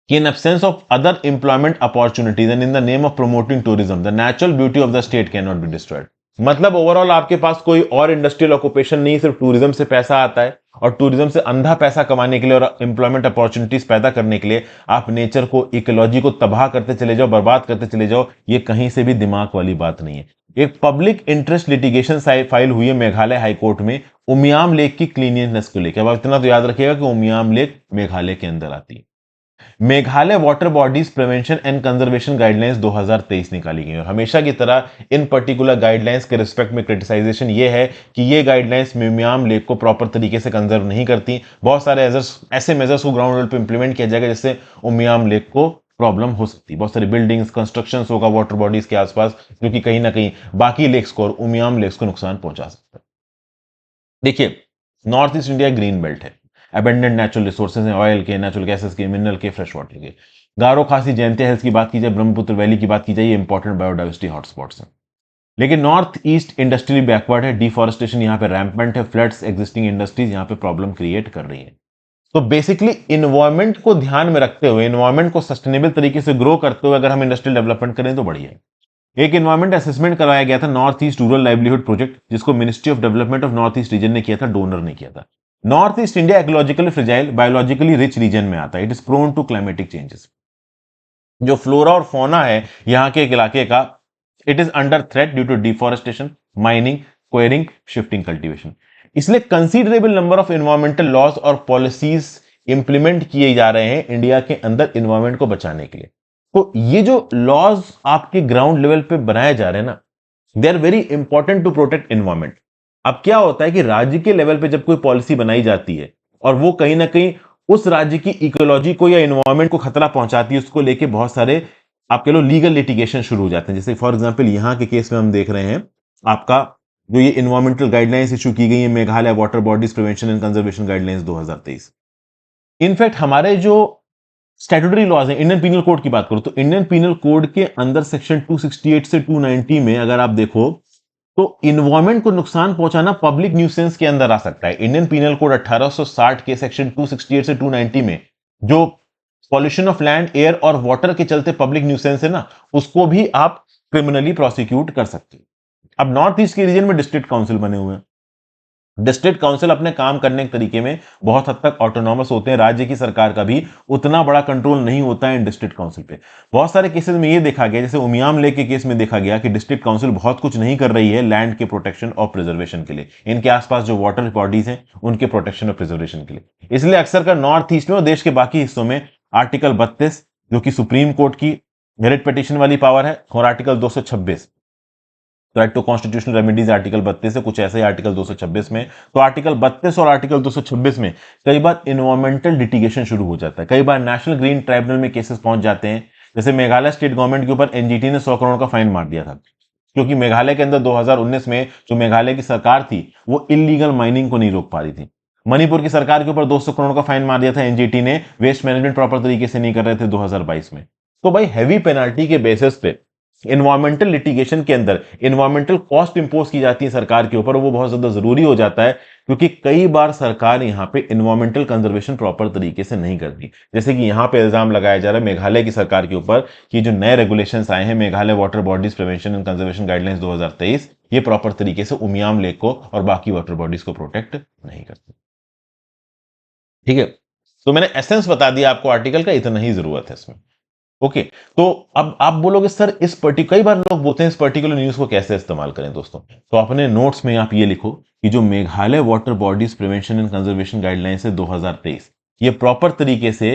कि in absence of other employment opportunities and in the name of promoting tourism, the natural beauty of the state cannot be destroyed। मतलब ओवरऑल आपके पास कोई और इंडस्ट्रियल ऑक्यूपेशन नहीं, सिर्फ टूरिज्म से पैसा आता है और टूरिज्म से अंधा पैसा कमाने के लिए और एम्प्लॉयमेंट अपॉर्चुनिटीज पैदा करने के लिए आप नेचर को, इकोलॉजी को तबाह करते चले जाओ, बर्बाद करते चले जाओ। ये कहीं से भी दिमाग वाली बात नहीं है। एक पब्लिक इंटरेस्ट लिटिगेशन फाइल हुई है मेघालय हाई कोर्ट में उमियाम लेक की क्लीनिनेस को लेकर। अब इतना तो याद रखिएगा कि उमियाम लेक मेघालय के अंदर आती है। Meghalaya water bodies prevention and conservation guidelines 2023 निकाली गई और हमेशा की तरह इन पर्टिकुलर गाइडलाइंस के रिस्पेक्ट में क्रिटिसाइजेशन ये है कि ये गाइडलाइंस उमियाम लेक को प्रॉपर तरीके से कंजर्व नहीं करती। बहुत सारे ऐसे मेजर्स को ग्राउंड लेवल पे इंप्लीमेंट किया जाएगा जिससे उमियाम लेक को प्रॉब्लम हो सकती है। बहुत सारी बिल्डिंग्स, कंस्ट्रक्शन होगा वाटर बॉडीज के आसपास, जो कि कहीं ना कहीं बाकी लेक्स को और उमियाम लेक्स को नुकसान पहुंचा सकता है। देखिए north east India green belt है, अबेंडेंट नेचुरल रिसोर्सेज हैं, ऑयल के, नेचुरल गैसेस के, मिनरल के, फ्रेश वाटर के। गारो खासी जयंतिया हिल्स की बात की जाए, ब्रह्मपुत्र वैली की बात की जाए, ये इंपॉर्टेंट बायोडाइवर्सिटी हॉटस्पॉट्स हैं। लेकिन नॉर्थ ईस्ट इंडस्ट्रियली बैकवर्ड है, डिफॉरेस्टेशन यहाँ पे रैम्पेंट है, फ्लड्स, एग्जिस्टिंग इंडस्ट्रीज यहाँ पे प्रॉब्लम क्रिएट कर रही है। तो बेसिकली इन्वायरमेंट को ध्यान में रखते हुए, इन्वायरमेंट को सस्टेनेबल तरीके से ग्रो करते हुए अगर हम इंडस्ट्रियल डेवलपमेंट करें तो बढ़िया है। एक इन्वायरमेंट असेसमेंट करवाया गया था north east rural livelihood project, जिसको ministry of development of north east region ने किया था, डोनर ने किया था। North east India ecologically fragile, biologically rich region में आता है। It is prone to climatic changes. जो फ्लोरा और फोना है यहाँ के इलाके का, it is under threat due to deforestation, mining, quarrying, shifting cultivation. इसलिए considerable number of environmental laws और पॉलिसीज इंप्लीमेंट किए जा रहे हैं इंडिया के अंदर इन्वायरमेंट को बचाने के लिए। तो ये जो लॉज आपके ग्राउंड लेवल पे बनाए जा रहे हैं ना, they are very important to protect environment. अब क्या होता है कि राज्य के लेवल पे जब कोई पॉलिसी बनाई जाती है और वो कहीं ना कहीं उस राज्य की इकोलॉजी को या इन्वायरमेंट को खतरा पहुंचाती है, उसको लेके बहुत सारे आप कह लो लीगल लिटिगेशन शुरू हो जाते हैं। जैसे फॉर एग्जांपल यहां के केस में हम देख रहे हैं आपका जो ये इन्वायरमेंटल गाइडलाइंस इशू की गई है, Meghalaya water bodies prevention and conservation guidelines 2023। In fact हमारे जो स्टैट्यूटरी लॉज है, इंडियन पीनल कोड की बात करो तो इंडियन पीनल कोड के अंदर सेक्शन 268 से 290 में अगर आप देखो तो इन्वायरमेंट को नुकसान पहुंचाना पब्लिक न्यूसेंस के अंदर आ सकता है। इंडियन पीनल कोड 1860 के सेक्शन 268 से 290 में जो पॉल्यूशन ऑफ लैंड, एयर और वाटर के चलते पब्लिक न्यूसेंस है ना, उसको भी आप क्रिमिनली प्रोसिक्यूट कर सकते हो। अब नॉर्थ ईस्ट के रीजन में डिस्ट्रिक्ट काउंसिल बने हुए हैं। डिस्ट्रिक्ट काउंसिल अपने काम करने के तरीके में बहुत हद तक ऑटोनॉमस होते हैं। राज्य की सरकार का भी उतना बड़ा कंट्रोल नहीं होता है इन डिस्ट्रिक्ट काउंसिल पे। बहुत सारे केसेस में ये देखा गया, जैसे उमियाम लेक के केस में देखा गया कि डिस्ट्रिक्ट काउंसिल बहुत कुछ नहीं कर रही है लैंड के प्रोटेक्शन और प्रिजर्वेशन के लिए, इनके आसपास जो वाटर बॉडीज हैं उनके प्रोटेक्शन और प्रिजर्वेशन के लिए। इसलिए अक्सर कर नॉर्थ ईस्ट में और देश के बाकी हिस्सों में आर्टिकल 32 जो कि सुप्रीम कोर्ट की रिट पिटीशन वाली पावर है, और article 226 right to constitutional remedies article 32 है, कुछ ऐसे ही आर्टिकल 226 में। तो आर्टिकल 32 और आर्टिकल 226 में कई बार इन्वायरमेंटल लिटिगेशन शुरू हो जाता है, कई बार नेशनल ग्रीन ट्राइब्यूनल में केसेस पहुंच जाते हैं। जैसे मेघालय स्टेट गवर्नमेंट के ऊपर एनजीटी ने 100 करोड़ का फाइन मार दिया था, क्योंकि मेघालय के अंदर 2019 में जो मेघालय की सरकार थी वो इलीगल माइनिंग को नहीं रोक पा रही थी। मणिपुर की सरकार के ऊपर 200 करोड़ का फाइन मार दिया था एनजीटी ने, वेस्ट मैनेजमेंट प्रॉपर तरीके से नहीं कर रहे थे 2022 में। तो भाई हैवी पेनाल्टी के बेसिस पे इन्वायरमेंटल लिटिगेशन के अंदर इन्वायरमेंटल कॉस्ट इंपोज की जाती है सरकार के ऊपर, वो बहुत ज्यादा जरूरी हो जाता है, क्योंकि कई बार सरकार यहां पे इन्वायरमेंटल कंजर्वेशन प्रॉपर तरीके से नहीं करती। जैसे कि यहां पे इल्जाम लगाया जा रहा है मेघालय की सरकार के ऊपर कि जो नए रेगुलेशंस आए हैं, Meghalaya water bodies prevention and conservation guidelines 2023, ये प्रॉपर तरीके से उमियाम लेक को और बाकी वाटर बॉडीज को प्रोटेक्ट नहीं करती। ठीक है, तो मैंने एसेंस बता दिया आपको आर्टिकल का, इतना ही जरूरत है इसमें। ओके, तो अब आप बोलोगे सर इस पर्टिकुलर, कई बार लोग बोलते हैं इस पर्टिकुलर न्यूज को कैसे इस्तेमाल करें दोस्तों। तो अपने नोट्स में आप ये लिखो कि जो Meghalaya water bodies prevention and conservation guidelines है 2023, ये प्रॉपर तरीके से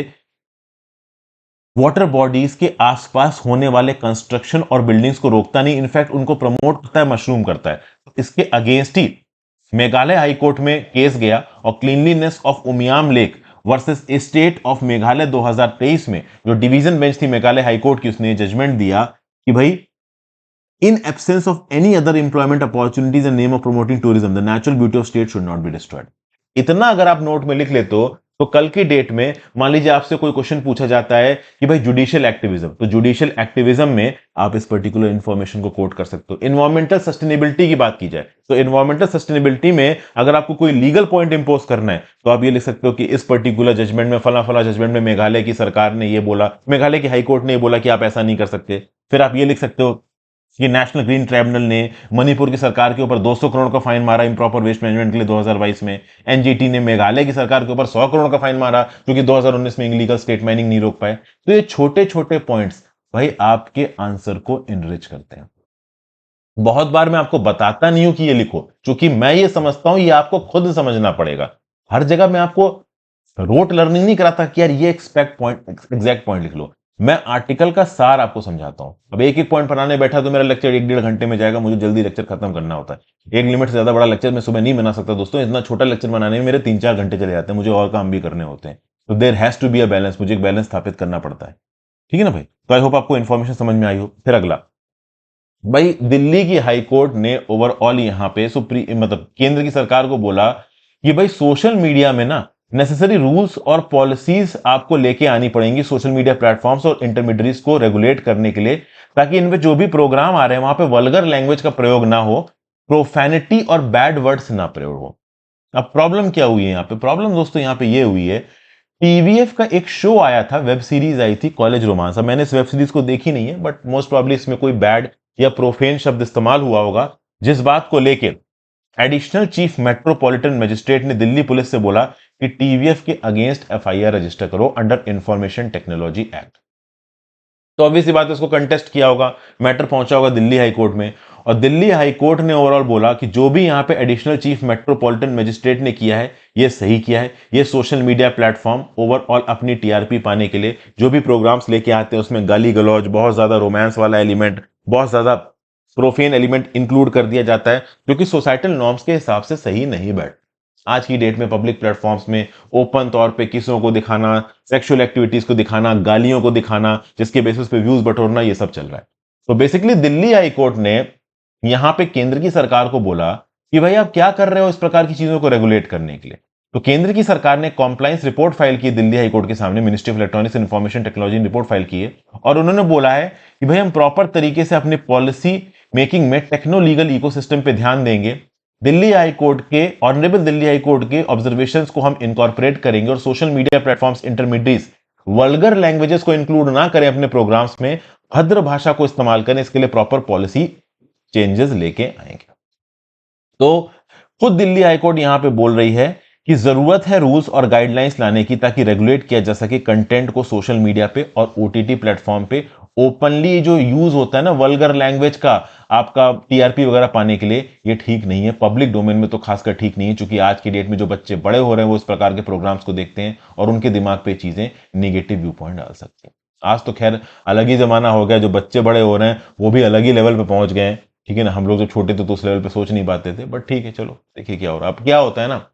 वाटर बॉडीज के आसपास होने वाले कंस्ट्रक्शन और बिल्डिंग्स को रोकता नहीं, इनफैक्ट उनको प्रमोट करता है, मशरूम करता है। इसके अगेंस्ट ही मेघालय हाईकोर्ट में केस गया और cleanliness of Umiam lake versus state of Meghalaya 2023 में जो डिवीजन बेंच थी मेघालय हाईकोर्ट की, उसने जजमेंट दिया कि भाई in absence of any other employment opportunities in name of promoting tourism the natural beauty of state should not be destroyed. इतना अगर आप नोट में लिख लेते हो तो कल की डेट में मान लीजिए आपसे कोई क्वेश्चन पूछा जाता है कि भाई जुडिशियल एक्टिविज्म, तो जुडिशियल एक्टिविज्म में आप इस पर्टिकुलर इंफॉर्मेशन को कोट कर सकते हो। इन्वायरमेंटल सस्टेनेबिलिटी की बात की जाए तो इन्वायरमेंटल सस्टेनेबिलिटी में अगर आपको कोई लीगल पॉइंट इंपोज करना है तो आप ये लिख सकते हो कि इस पर्टिकुलर जजमेंट में, फला फला जजमेंट में मेघालय की सरकार ने ये बोला, मेघालय की हाईकोर्ट ने ये बोला कि आप ऐसा नहीं कर सकते। फिर आप ये लिख सकते हो कि नेशनल ग्रीन ट्राइब्यूनल ने मणिपुर की सरकार के ऊपर 200 करोड़ का फाइन मारा इम्प्रॉपर वेस्ट मैनेजमेंट के लिए 2022 में। एनजीटी ने मेघालय की सरकार के ऊपर 100 करोड़ का फाइन मारा क्योंकि 2019 में इलीगल स्टेट माइनिंग नहीं रोक पाए। तो ये छोटे छोटे पॉइंट्स भाई आपके आंसर को इनरिच करते हैं। बहुत बार मैं आपको बताता नहीं हूं कि ये लिखो, क्योंकि मैं ये समझता हूं ये आपको खुद समझना पड़ेगा। हर जगह मैं आपको रोट लर्निंग नहीं कराता कि यार ये एग्जैक्ट पॉइंट लिख लो। मैं आर्टिकल का सार आपको समझाता हूं। अब एक एक पॉइंट बनाने बैठा तो मेरा लेक्चर 1-1.5 घंटे में जाएगा, मुझे जल्दी लेक्चर खत्म करना होता है। एक लिमिट से ज्यादा बड़ा लेक्चर मैं सुबह नहीं बना सकता दोस्तों, इतना छोटा लेक्चर बनाने में मेरे 3-4 घंटे चले जाते हैं, मुझे और काम भी करने होते हैं। तो there has to be a balance, मुझे एक बैलेंस स्थापित करना पड़ता है। ठीक है ना भाई, तो आई होप आपको इंफॉर्मेशन समझ में आई हो। फिर अगला, भाई दिल्ली की हाईकोर्ट ने ओवरऑल यहां पे मतलब केंद्र की सरकार को बोला कि भाई सोशल मीडिया में ना नेसेसरी रूल्स और पॉलिसीज आपको लेके आनी पड़ेंगी सोशल मीडिया प्लेटफॉर्म्स और इंटरमीडिएट्स को रेगुलेट करने के लिए, ताकि इनमें जो भी प्रोग्राम आ रहे हैं वहां पे वल्गर लैंग्वेज का प्रयोग ना हो, प्रोफैनिटी और बैड वर्ड्स ना प्रयोग हो। अब प्रॉब्लम क्या हुई है यहाँ पे? प्रॉब्लम दोस्तों यहाँ पे ये हुई है, टीवीएफ का एक शो आया था, वेब सीरीज आई थी कॉलेज रोमांस। अब मैंने इस वेब सीरीज को देखी नहीं है, बट मोस्ट प्रॉब्ली इसमें कोई बैड या प्रोफेन शब्द इस्तेमाल हुआ होगा, जिस बात को लेकर एडिशनल चीफ मेट्रोपॉलिटन मजिस्ट्रेट ने दिल्ली पुलिस से बोला कि टीवीएफ के अगेंस्ट एफआईआर रजिस्टर करो अंडर इंफॉर्मेशन टेक्नोलॉजी एक्ट। तो ऑब्वियसली बात है, इसको कंटेस्ट किया होगा, मैटर पहुंचा होगा दिल्ली हाई कोर्ट में, और दिल्ली हाई कोर्ट ने ओवरऑल बोला कि जो भी यहां पे एडिशनल चीफ मेट्रोपॉलिटन मजिस्ट्रेट ने किया है ये सही किया है। ये सोशल मीडिया प्लेटफॉर्म ओवरऑल अपनी टीआरपी पाने के लिए जो भी प्रोग्राम्स लेके आते हैं उसमें गाली गलौज, बहुत ज्यादा रोमांस वाला एलिमेंट, बहुत ज्यादा प्रोफेन एलिमेंट इंक्लूड कर दिया जाता है, जो कि सोसाइटल नॉर्म्स के हिसाब से सही नहीं बैठ। आज की डेट में पब्लिक प्लेटफॉर्म्स में ओपन तौर पे किसों को दिखाना, सेक्सुअल एक्टिविटीज को दिखाना, गालियों को दिखाना, जिसके बेसिस पे व्यूज बटोरना, ये सब चल रहा है। तो बेसिकली दिल्ली हाई कोर्ट ने यहां पे केंद्र की सरकार को बोला कि भाई आप क्या कर रहे हो इस प्रकार की चीजों को रेगुलेट करने के लिए। तो केंद्र की सरकार ने कॉम्प्लायंस रिपोर्ट फाइल की दिल्ली हाईकोर्ट के सामने, ministry of electronics and information technology ने रिपोर्ट फाइल की है और उन्होंने बोला है कि भाई हम प्रॉपर तरीके से अपनी पॉलिसी मेकिंग में टेक्नो लीगल इकोसिस्टम पे ध्यान देंगे। दिल्ली हाईकोर्ट के, ऑनरेबल दिल्ली हाईकोर्ट के ऑब्जर्वेशंस को हम इनकॉर्पोरेट करेंगे और social media platforms intermediates vulgar languages को इंक्लूड ना करें अपने प्रोग्राम्स में, भद्र भाषा को इस्तेमाल करें, इसके लिए प्रॉपर पॉलिसी चेंजेस लेके आएंगे। तो खुद दिल्ली हाईकोर्ट यहां पे बोल रही है कि जरूरत है रूल्स और गाइडलाइंस लाने की ताकि रेगुलेट किया जा सके कंटेंट को सोशल मीडिया पे और ओटीटी प्लेटफॉर्म पे। ओपनली जो यूज होता है ना वल्गर लैंग्वेज का आपका टीआरपी वगैरह पाने के लिए, ये ठीक नहीं है। पब्लिक डोमेन में तो खासकर ठीक नहीं है, क्योंकि आज की डेट में जो बच्चे बड़े हो रहे हैं वो इस प्रकार के प्रोग्राम्स को देखते हैं और उनके दिमाग पे चीजें निगेटिव व्यू पॉइंट डाल सकती हैं। आज तो खैर अलग ही जमाना हो गया, जो बच्चे बड़े हो रहे हैं वो भी अलग ही लेवल पे पहुंच गए हैं, ठीक है ना। हम लोग जब छोटे थे तो उस लेवल पे सोच नहीं पाते थे, बट ठीक है, चलो देखिए क्या हो रहा है। अब क्या होता है ना,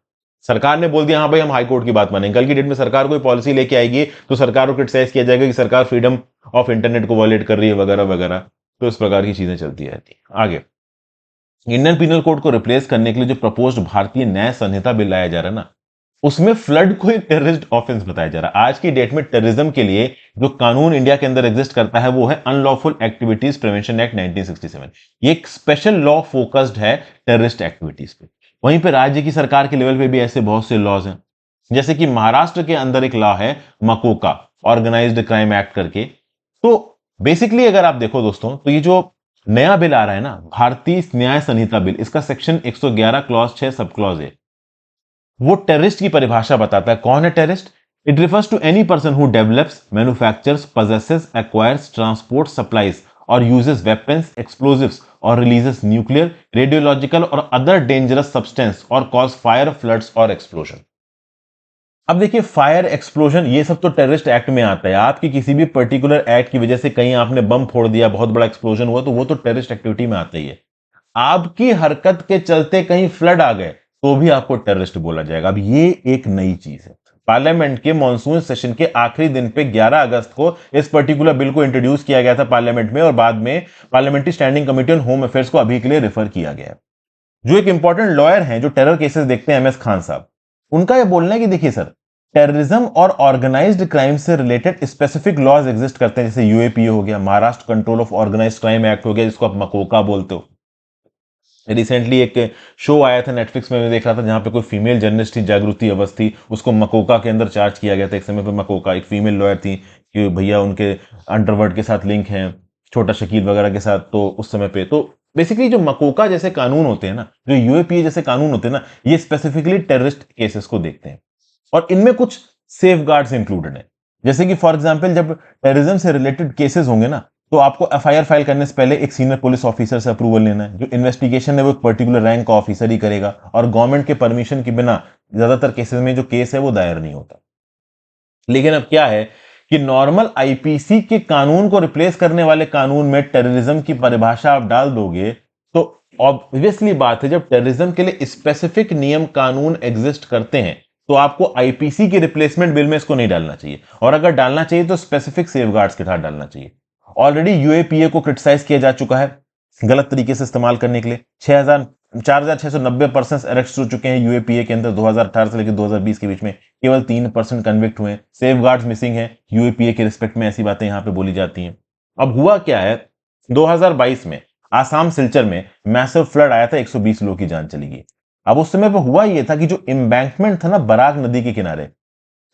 सरकार ने बोल दिया हाँ भाई हम हाई कोर्ट की बात मानेंगे, कल की डेट में सरकार कोई पॉलिसी लेके आएगी तो सरकार को क्रिटिसाइज किया जाएगा कि सरकार फ्रीडम ऑफ इंटरनेट को वायलेट कर रही है वगैरह वगैरह। तो इस प्रकार की चीजें चलती रहती है। आगे, इंडियन पिनल कोड को रिप्लेस करने के लिए जो प्रपोज्ड भारतीय न्याय संहिता बिल लाया जा रहा है ना, उसमें फ्लड को एक टेररिस्ट ऑफेंस बताया जा रहा है। आज की डेट में टेररिज्म के लिए जो कानून इंडिया के अंदर एग्जिस्ट करता है वो है अनलॉफुल एक्टिविटीज प्रिवेंशन एक्ट 1967। ये एक स्पेशल लॉ फोकस्ड है टेररिस्ट एक्टिविटीज पे। वहीं पे राज्य की सरकार के लेवल पे भी ऐसे बहुत से लॉज हैं, जैसे कि महाराष्ट्र के अंदर एक लॉ है मकोका, ऑर्गेनाइज्ड क्राइम एक्ट करके। तो बेसिकली अगर आप देखो दोस्तों, तो ये जो नया बिल आ रहा है ना, भारतीय न्याय संहिता बिल, इसका सेक्शन 111 क्लॉज 6 सब क्लॉज है, वो टेररिस्ट की परिभाषा बताता है। कौन है terrorist? It refers to any person who develops, manufactures, possesses, acquires, transports, supplies और यूजेस वेपन्स, एक्सप्लोजिव्स और रिलीजेस न्यूक्लियर, रेडियोलॉजिकल और अदर डेंजरस सब्सटेंस और कॉज फायर, फ्लड्स और एक्सप्लोजन। अब देखिए, फायर, एक्सप्लोजन ये सब तो टेररिस्ट एक्ट में आता है। आपकी किसी भी पर्टिकुलर एक्ट की वजह से कहीं आपने बम फोड़ दिया, बहुत बड़ा एक्सप्लोजन हुआ, तो वो तो टेररिस्ट एक्टिविटी में आता ही है। आपकी हरकत के चलते कहीं फ्लड आ गए तो भी आपको टेररिस्ट बोला जाएगा। अब ये एक नई चीज है। पार्लियामेंट के मॉनसून सेशन के आखिरी दिन पे 11 अगस्त को इस पर्टिकुलर बिल को इंट्रोड्यूस किया गया था पार्लियामेंट में, और बाद में parliamentary standing committee on home affairs को अभी के लिए रेफर किया गया है। जो एक इंपॉर्टेंट लॉयर हैं, जो टेरर केसेस देखते हैं, एमएस खान साहब, उनका यह बोलना है कि देखिए सर, टेररिज्म और ऑर्गेनाइज्ड क्राइम से रिलेटेड स्पेसिफिक लॉज एग्जिस्ट करते हैं, जैसे यूएपीए हो गया, Maharashtra control of organised crime act हो गया, जिसको आप मकोका बोलते हो। रिसेंटली एक शो आया था नेटफ्लिक्स में, मैं देख रहा था, जहां पे कोई फीमेल जर्नलिस्ट थी, जागृति अवस्थी, उसको मकोका के अंदर चार्ज किया गया था। एक समय पे मकोका एक फीमेल लॉयर थी कि भैया उनके अंडरवर्ल्ड के साथ लिंक है, छोटा शकील वगैरह के साथ। तो उस समय पे तो बेसिकली जो मकोका जैसे कानून होते हैं ना, जो यूएपीए जैसे कानून होते हैं ना, ये स्पेसिफिकली टेररिस्ट केसेस को देखते हैं और इनमें कुछ सेफगार्ड्स इंक्लूडेड है। जैसे कि फॉर एग्जांपल, जब टेररिज्म से रिलेटेड केसेस होंगे ना, तो आपको एफआईआर फाइल करने से पहले एक सीनियर पुलिस ऑफिसर से अप्रूवल लेना है। जो इन्वेस्टिगेशन है वो एक पर्टिकुलर रैंक का ऑफिसर ही करेगा, और गवर्नमेंट के परमिशन के बिना ज्यादातर केसेस में जो केस है वो दायर नहीं होता। लेकिन अब क्या है कि नॉर्मल आईपीसी के कानून को रिप्लेस करने वाले कानून में टेररिज्म की परिभाषा आप डाल दोगे, तो ऑब्वियसली बात है, जब टेररिज्म के लिए स्पेसिफिक नियम कानून एग्जिस्ट करते हैं, तो आपको आईपीसी की रिप्लेसमेंट बिल में इसको नहीं डालना चाहिए, और अगर डालना चाहिए तो स्पेसिफिक सेफगार्ड्स के साथ डालना चाहिए। ऑलरेडी यूएपीए को क्रिटिसाइज किया जा चुका है गलत तरीके से इस्तेमाल करने के लिए। 4,690 पर्सन अरेस्ट हो चुके हैं यूएपीए के अंदर 2018 से लेकर 2020 के बीच में, केवल 3% कन्विक्ट हुए। सेफ गार्ड्स मिसिंग है यूएपीए के रिस्पेक्ट में, ऐसी बातें यहां पे बोली जाती हैं। अब हुआ क्या है, 2022 में आसाम सिलचर में मैसिव फ्लड आया था, 120 लोगों की जान चली गई। अब उस समय पर हुआ यह था कि जो एम्बैंकमेंट था ना बराक नदी के किनारे,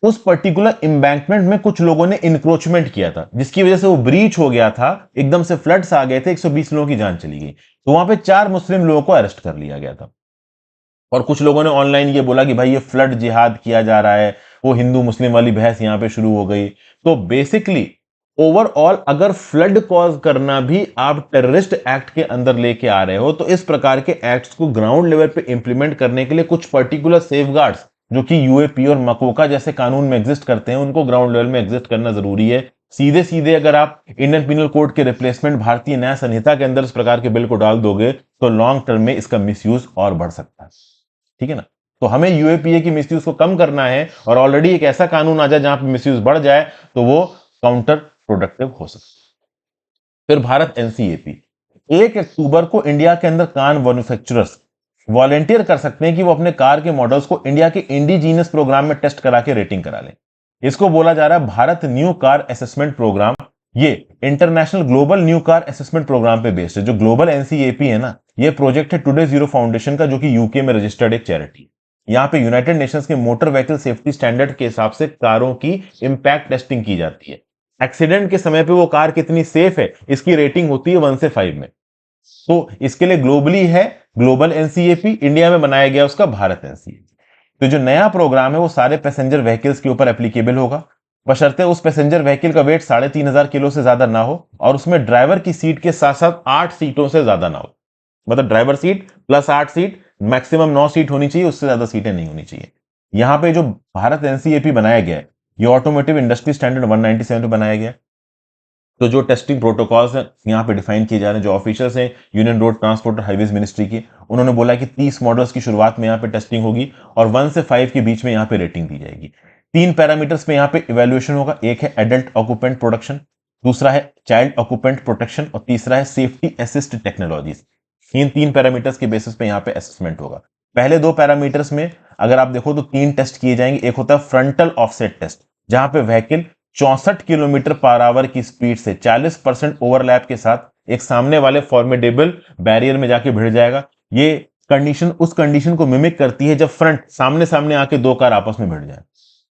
उस पर्टिकुलर एम्बैंकमेंट में कुछ लोगों ने इंक्रोचमेंट किया था, जिसकी वजह से वो ब्रीच हो गया था, एकदम से फ्लड्स आ गए थे, 120 लोगों की जान चली गई। तो वहां पे 4 मुस्लिम लोगों को अरेस्ट कर लिया गया था। और कुछ लोगों ने ऑनलाइन ये बोला कि भाई ये फ्लड जिहाद किया जा रहा है, वो हिंदू मुस्लिम वाली बहस यहां पे शुरू हो गई। तो बेसिकली ओवरऑल अगर फ्लड कॉज करना भी आप टेररिस्ट एक्ट के अंदर लेके आ रहे हो, तो इस प्रकार के एक्ट्स को ग्राउंड लेवल पे इंप्लीमेंट करने के लिए कुछ पर्टिकुलर सेफगार्ड्स, जो कि यूएपी और मकोका जैसे कानून में एग्जिस्ट करते हैं, उनको ग्राउंड लेवल में एग्जिस्ट करना जरूरी है। सीधे सीधे अगर आप इंडियन पिनल कोड के रिप्लेसमेंट भारतीय न्याय संहिता के अंदर इस प्रकार के बिल को डाल दोगे, तो लॉन्ग टर्म में इसका मिसयूज और बढ़ सकता है। ठीक है ना। तो हमें यूएपीए की मिसयूज को कम करना है, और ऑलरेडी एक ऐसा कानून आ जाए जहां पर मिसयूज बढ़ जाए तो वो काउंटर प्रोडक्टिव हो सकता है। फिर भारत एनसीएपी, 1 अक्टूबर को इंडिया के अंदर कार मैन्युफैक्चरर्स वॉलेंटियर कर सकते हैं कि वो अपने कार के मॉडल्स को इंडिया के इंडिजीनियस प्रोग्राम में टेस्ट करा के रेटिंग करा लें। इसको बोला जा रहा है Bharat new car assessment programme. ये international global new car assessment programme पे बेस्ड है। जो ग्लोबल एनसीएपी है ना, ये प्रोजेक्ट है टुडे जीरो फाउंडेशन का, जो कि यूके में रजिस्टर्ड एक चैरिटी। यहाँ पे यूनाइटेड नेशंस के मोटर व्हीकल सेफ्टी स्टैंडर्ड के हिसाब से कारों की इंपैक्ट टेस्टिंग की जाती है। एक्सीडेंट के समय पे वो कार कितनी सेफ है, इसकी रेटिंग होती है 1 से 5 में। तो इसके लिए ग्लोबली है ग्लोबल एनसीएपी, इंडिया में बनाया गया उसका भारत एनसीएपी। तो जो नया प्रोग्राम है वो सारे पैसेंजर व्हीकल्स के ऊपर एप्लीकेबल होगा, बशर्ते उस पैसेंजर व्हीकल का वेट 3,500 किलो से ज्यादा ना हो और उसमें ड्राइवर की सीट के साथ साथ 8 सीटों से ज्यादा ना हो। मतलब driver seat plus 8 seat, maximum 9 seat होनी चाहिए, उससे ज्यादा सीटें नहीं होनी चाहिए। यहां पे जो भारत एनसीएपी बनाया गया है, ये ऑटोमोटिव इंडस्ट्री स्टैंडर्ड 197 पे बनाया गया है। तो जो टेस्टिंग प्रोटोकॉल्स हैं यहाँ पे डिफाइन किए जा रहे हैं। जो ऑफिसर्स हैं यूनियन रोड ट्रांसपोर्ट और हाईवेज मिनिस्ट्री के, उन्होंने बोला कि 30 मॉडल्स की शुरुआत में यहाँ पे टेस्टिंग होगी और 1 से 5 के बीच में यहाँ पे रेटिंग दी जाएगी। 3 पैरामीटर्स पे यहाँ पे इवेल्युएशन होगा। एक है एडल्ट ऑक्यूपेंट प्रोडक्शन, दूसरा है चाइल्ड ऑक्यूपेंट प्रोटेक्शन और तीसरा है सेफ्टी असिस्ट टेक्नोलॉजीज। इन 3 पैरामीटर्स के बेसिस पे यहाँ पे असेसमेंट होगा। पहले 2 पैरामीटर्स में अगर आप देखो तो 3 टेस्ट किए जाएंगे। एक होता है फ्रंटल ऑफसेट टेस्ट, जहां पे व्हीकल 64 किलोमीटर पर आवर की स्पीड से 40% ओवरलैप के साथ एक सामने वाले फॉर्मेडेबल बैरियर में जाके भिड़ जाएगा। ये कंडीशन उस कंडीशन को मिमिक करती है जब फ्रंट सामने सामने आके 2 कार आपस में भिड़ जाए।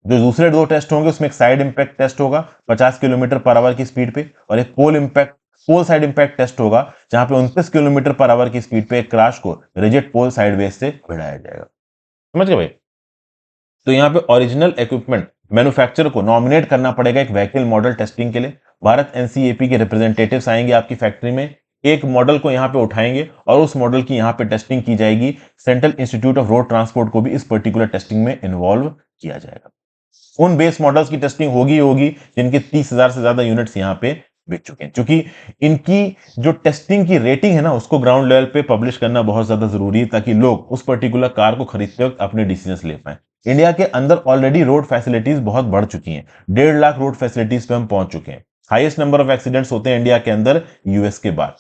जो दूसरे 2 टेस्ट होंगे उसमें एक साइड इंपैक्ट टेस्ट होगा 50 किलोमीटर पर आवर की स्पीड पे, और एक पोल साइड इंपैक्ट टेस्ट होगा जहां पे 29 किलोमीटर पर आवर की स्पीड पे एक क्रैश को रिजिड पोल साइडवेज से भिड़ाया जाएगा। समझ गए भाई? तो यहाँ पे ओरिजिनल इक्विपमेंट मैन्युफैक्चरर को नॉमिनेट करना पड़ेगा एक व्हीकल मॉडल टेस्टिंग के लिए। भारत एनसीएपी के रिप्रेजेंटेटिव्स आएंगे आपकी फैक्ट्री में, एक मॉडल को यहाँ पे उठाएंगे और उस मॉडल की यहाँ पे टेस्टिंग की जाएगी। Central institute of road transport को भी इस पर्टिकुलर टेस्टिंग में इन्वॉल्व किया जाएगा। उन बेस मॉडल्स की टेस्टिंग होगी जिनके 30,000 से ज्यादा यूनिट्स यहाँ पे बिक चुके हैं। क्योंकि इनकी जो टेस्टिंग की रेटिंग है ना, उसको ग्राउंड लेवल पे पब्लिश करना बहुत ज्यादा जरूरी है, ताकि लोग उस पर्टिकुलर कार को खरीदते वक्त अपने डिसीजन ले पाए। इंडिया के अंदर ऑलरेडी रोड फैसिलिटीज बहुत बढ़ चुकी हैं। 1.5 लाख रोड फैसिलिटीज पे हम पहुंच चुके हैं। हाईएस्ट नंबर ऑफ एक्सीडेंट्स होते हैं इंडिया के अंदर यूएस के बाद।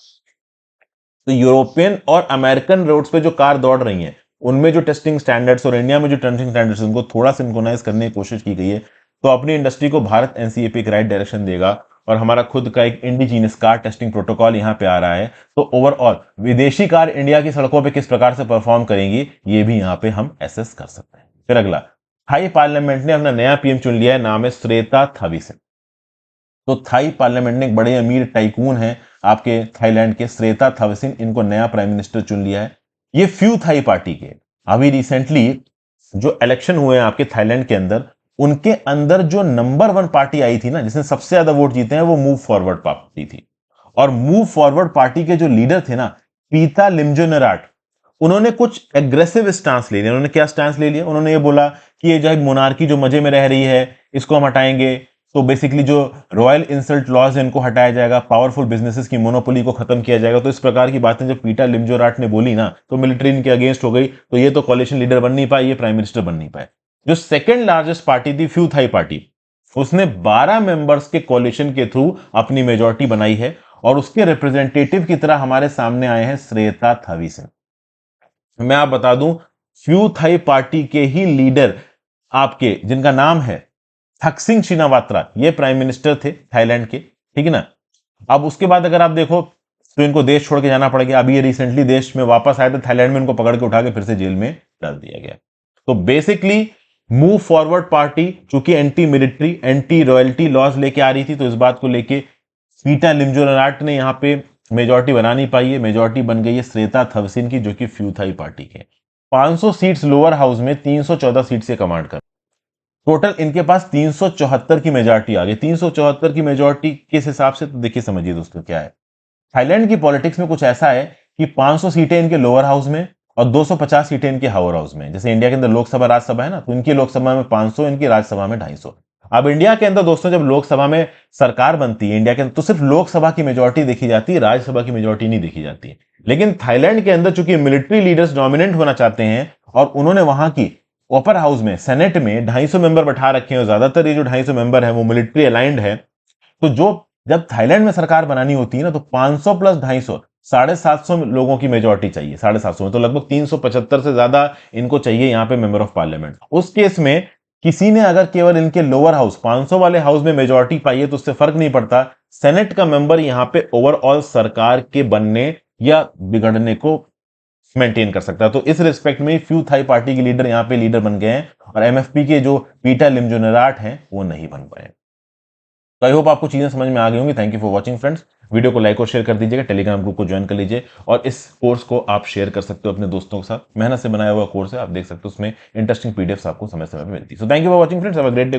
तो यूरोपियन और अमेरिकन रोड्स पे जो कार दौड़ रही हैं, उनमें जो टेस्टिंग स्टैंडर्ड्स और इंडिया में जो टेस्टिंग स्टैंडर्ड्स उनको थोड़ा सिंक्रोनाइज करने की कोशिश की गई है। तो अपनी इंडस्ट्री को भारत एनसीएपी एक राइट डायरेक्शन देगा और हमारा खुद का एक इंडिजीनियस कार टेस्टिंग प्रोटोकॉल यहां पे आ रहा है। तो ओवरऑल विदेशी कार इंडिया की सड़कों पे किस प्रकार से परफॉर्म करेंगी, ये भी यहां पे हम एसेस कर सकते हैं। फिर अगला, थाई पार्लियामेंट ने अपना नया पीएम चुन लिया है, नाम है श्वेता थविसिन। तो थाई पार्लियामेंट ने एक बड़े अमीर टाइकून है आपके थाईलैंड के, श्वेता थविसिन, इनको नया प्राइम मिनिस्टर चुन लिया है। ये फ्यू थाई पार्टी के अभी रिसेंटली जो इलेक्शन हुए हैं आपके थाईलैंड के अंदर, उनके अंदर जो नंबर 1 पार्टी आई थी ना, जिसने सबसे ज्यादा वोट जीते हैं, वो मूव फॉरवर्ड पार्टी थी। और मूव फॉरवर्ड पार्टी के जो लीडर थे ना, पीता लिमजोनराट, उन्होंने कुछ एग्रेसिव स्टांस ले लिया। उन्होंने क्या स्टांस ले लिया? उन्होंने ये बोला कि ये जो मोनार्की जो मजे में रह रही है, इसको हम हटाएंगे। तो बेसिकली जो रॉयल इंसल्ट लॉज है इनको हटाया जाएगा, पावरफुल बिजनेसेस की मोनोपोली को खत्म किया जाएगा। तो इस प्रकार की बातें जब पीटा लिमजोराट ने बोली ना, तो मिलिट्री इनके अगेंस्ट हो गई। तो ये तो कॉलिशन लीडर बन नहीं पाए, ये प्राइम मिनिस्टर बन नहीं पाए। जो सेकंड लार्जेस्ट पार्टी थी फ्यू थाई पार्टी, उसने 12 मेंबर्स के कॉलिशन के थ्रू अपनी मेजॉरिटी बनाई है और उसके रिप्रेजेंटेटिव की तरह हमारे सामने आए हैं श्वेता थविसिन। मैं आप बता दूं, फ्यू थाई पार्टी के ही लीडर आपके, जिनका नाम है थकसिंग शिनावात्रा, ये प्राइम मिनिस्टर थे थाईलैंड के, ठीक है ना। अब उसके बाद अगर आप देखो तो इनको देश छोड़ के जाना पड़ गया। अभी ये रिसेंटली देश में वापस आए थे, थाईलैंड में इनको पकड़ के उठा के फिर से जेल में डाल दिया गया। तो बेसिकली मूव फॉरवर्ड पार्टी चूंकि anti military anti royalty laws लेके आ रही थी, तो इस बात को लेके पीटा लिमजोनराट ने यहां पे मेजॉरिटी बना नहीं पाई है। मेजॉरिटी बन गई है श्वेता थविसिन की, जो कि फ्यू थाई पार्टी के। 500 सीट्स लोअर हाउस में 314 सीट से कमांड कर, टोटल इनके पास 374 की मेजॉरिटी आ गई। 374 की मेजॉरिटी किस हिसाब से, तो देखिए समझिए दोस्तों क्या है। थाईलैंड की पॉलिटिक्स में कुछ ऐसा है कि 500 सीटें इनके लोअर हाउस में और 250 सीटें इनके हावर हाउस में। जैसे इंडिया के अंदर लोकसभा राज्यसभा है ना, तो इनकी लोकसभा में 500, इनकी राज्यसभा में 250। अब इंडिया के अंदर दोस्तों जब लोकसभा में सरकार बनती है इंडिया के अंदर, तो सिर्फ लोकसभा की मेजॉरिटी देखी जाती है, राज्यसभा की मेजॉरिटी नहीं देखी जाती है। लेकिन थाईलैंड के अंदर चूंकि मिलिट्री लीडर्स डोमिनेंट होना चाहते हैं और उन्होंने वहां की अपर हाउस में, सेनेट में 250 मेंबर बैठा रखे हैं और ज्यादातर ये जो 250 मेंबर है वो मिलिट्री अलाइंड है। तो जो जब थाईलैंड में सरकार बनानी होती है ना, तो 500 प्लस 250 750 लोगों की मेजोरिटी चाहिए, 750 में तो लगभग 375 से ज्यादा इनको चाहिए यहां पे मेंबर ऑफ पार्लियामेंट। उस केस में किसी ने अगर केवल इनके लोअर हाउस 500 वाले हाउस में मेजोरिटी पाई है तो उससे फर्क नहीं पड़ता, सेनेट का मेंबर यहां पे ओवरऑल सरकार के बनने या बिगड़ने को मेंटेन कर सकता है। तो इस रिस्पेक्ट में फ्यू थाई पार्टी के लीडर यहां पे लीडर बन गए हैं और एमएफपी के जो पीटा लिमजोनेराट हैं वो नहीं बन पाए। तो आई होप आपको चीजें समझ में आ गई होंगी। Thank you for watching friends. Video को लाइक और शेयर कर दीजिएगा, टेलीग्राम ग्रुप को ज्वाइन कर लीजिए और इस कोर्स को आप शेयर कर सकते हो अपने दोस्तों के साथ। मेहनत से बनाया हुआ कोर्स है, आप देख सकते हो उसमें इंटरेस्टिंग पीडीएफ्स आपको समय समय पर मिलती है। So thank you for watching friends, have a great day.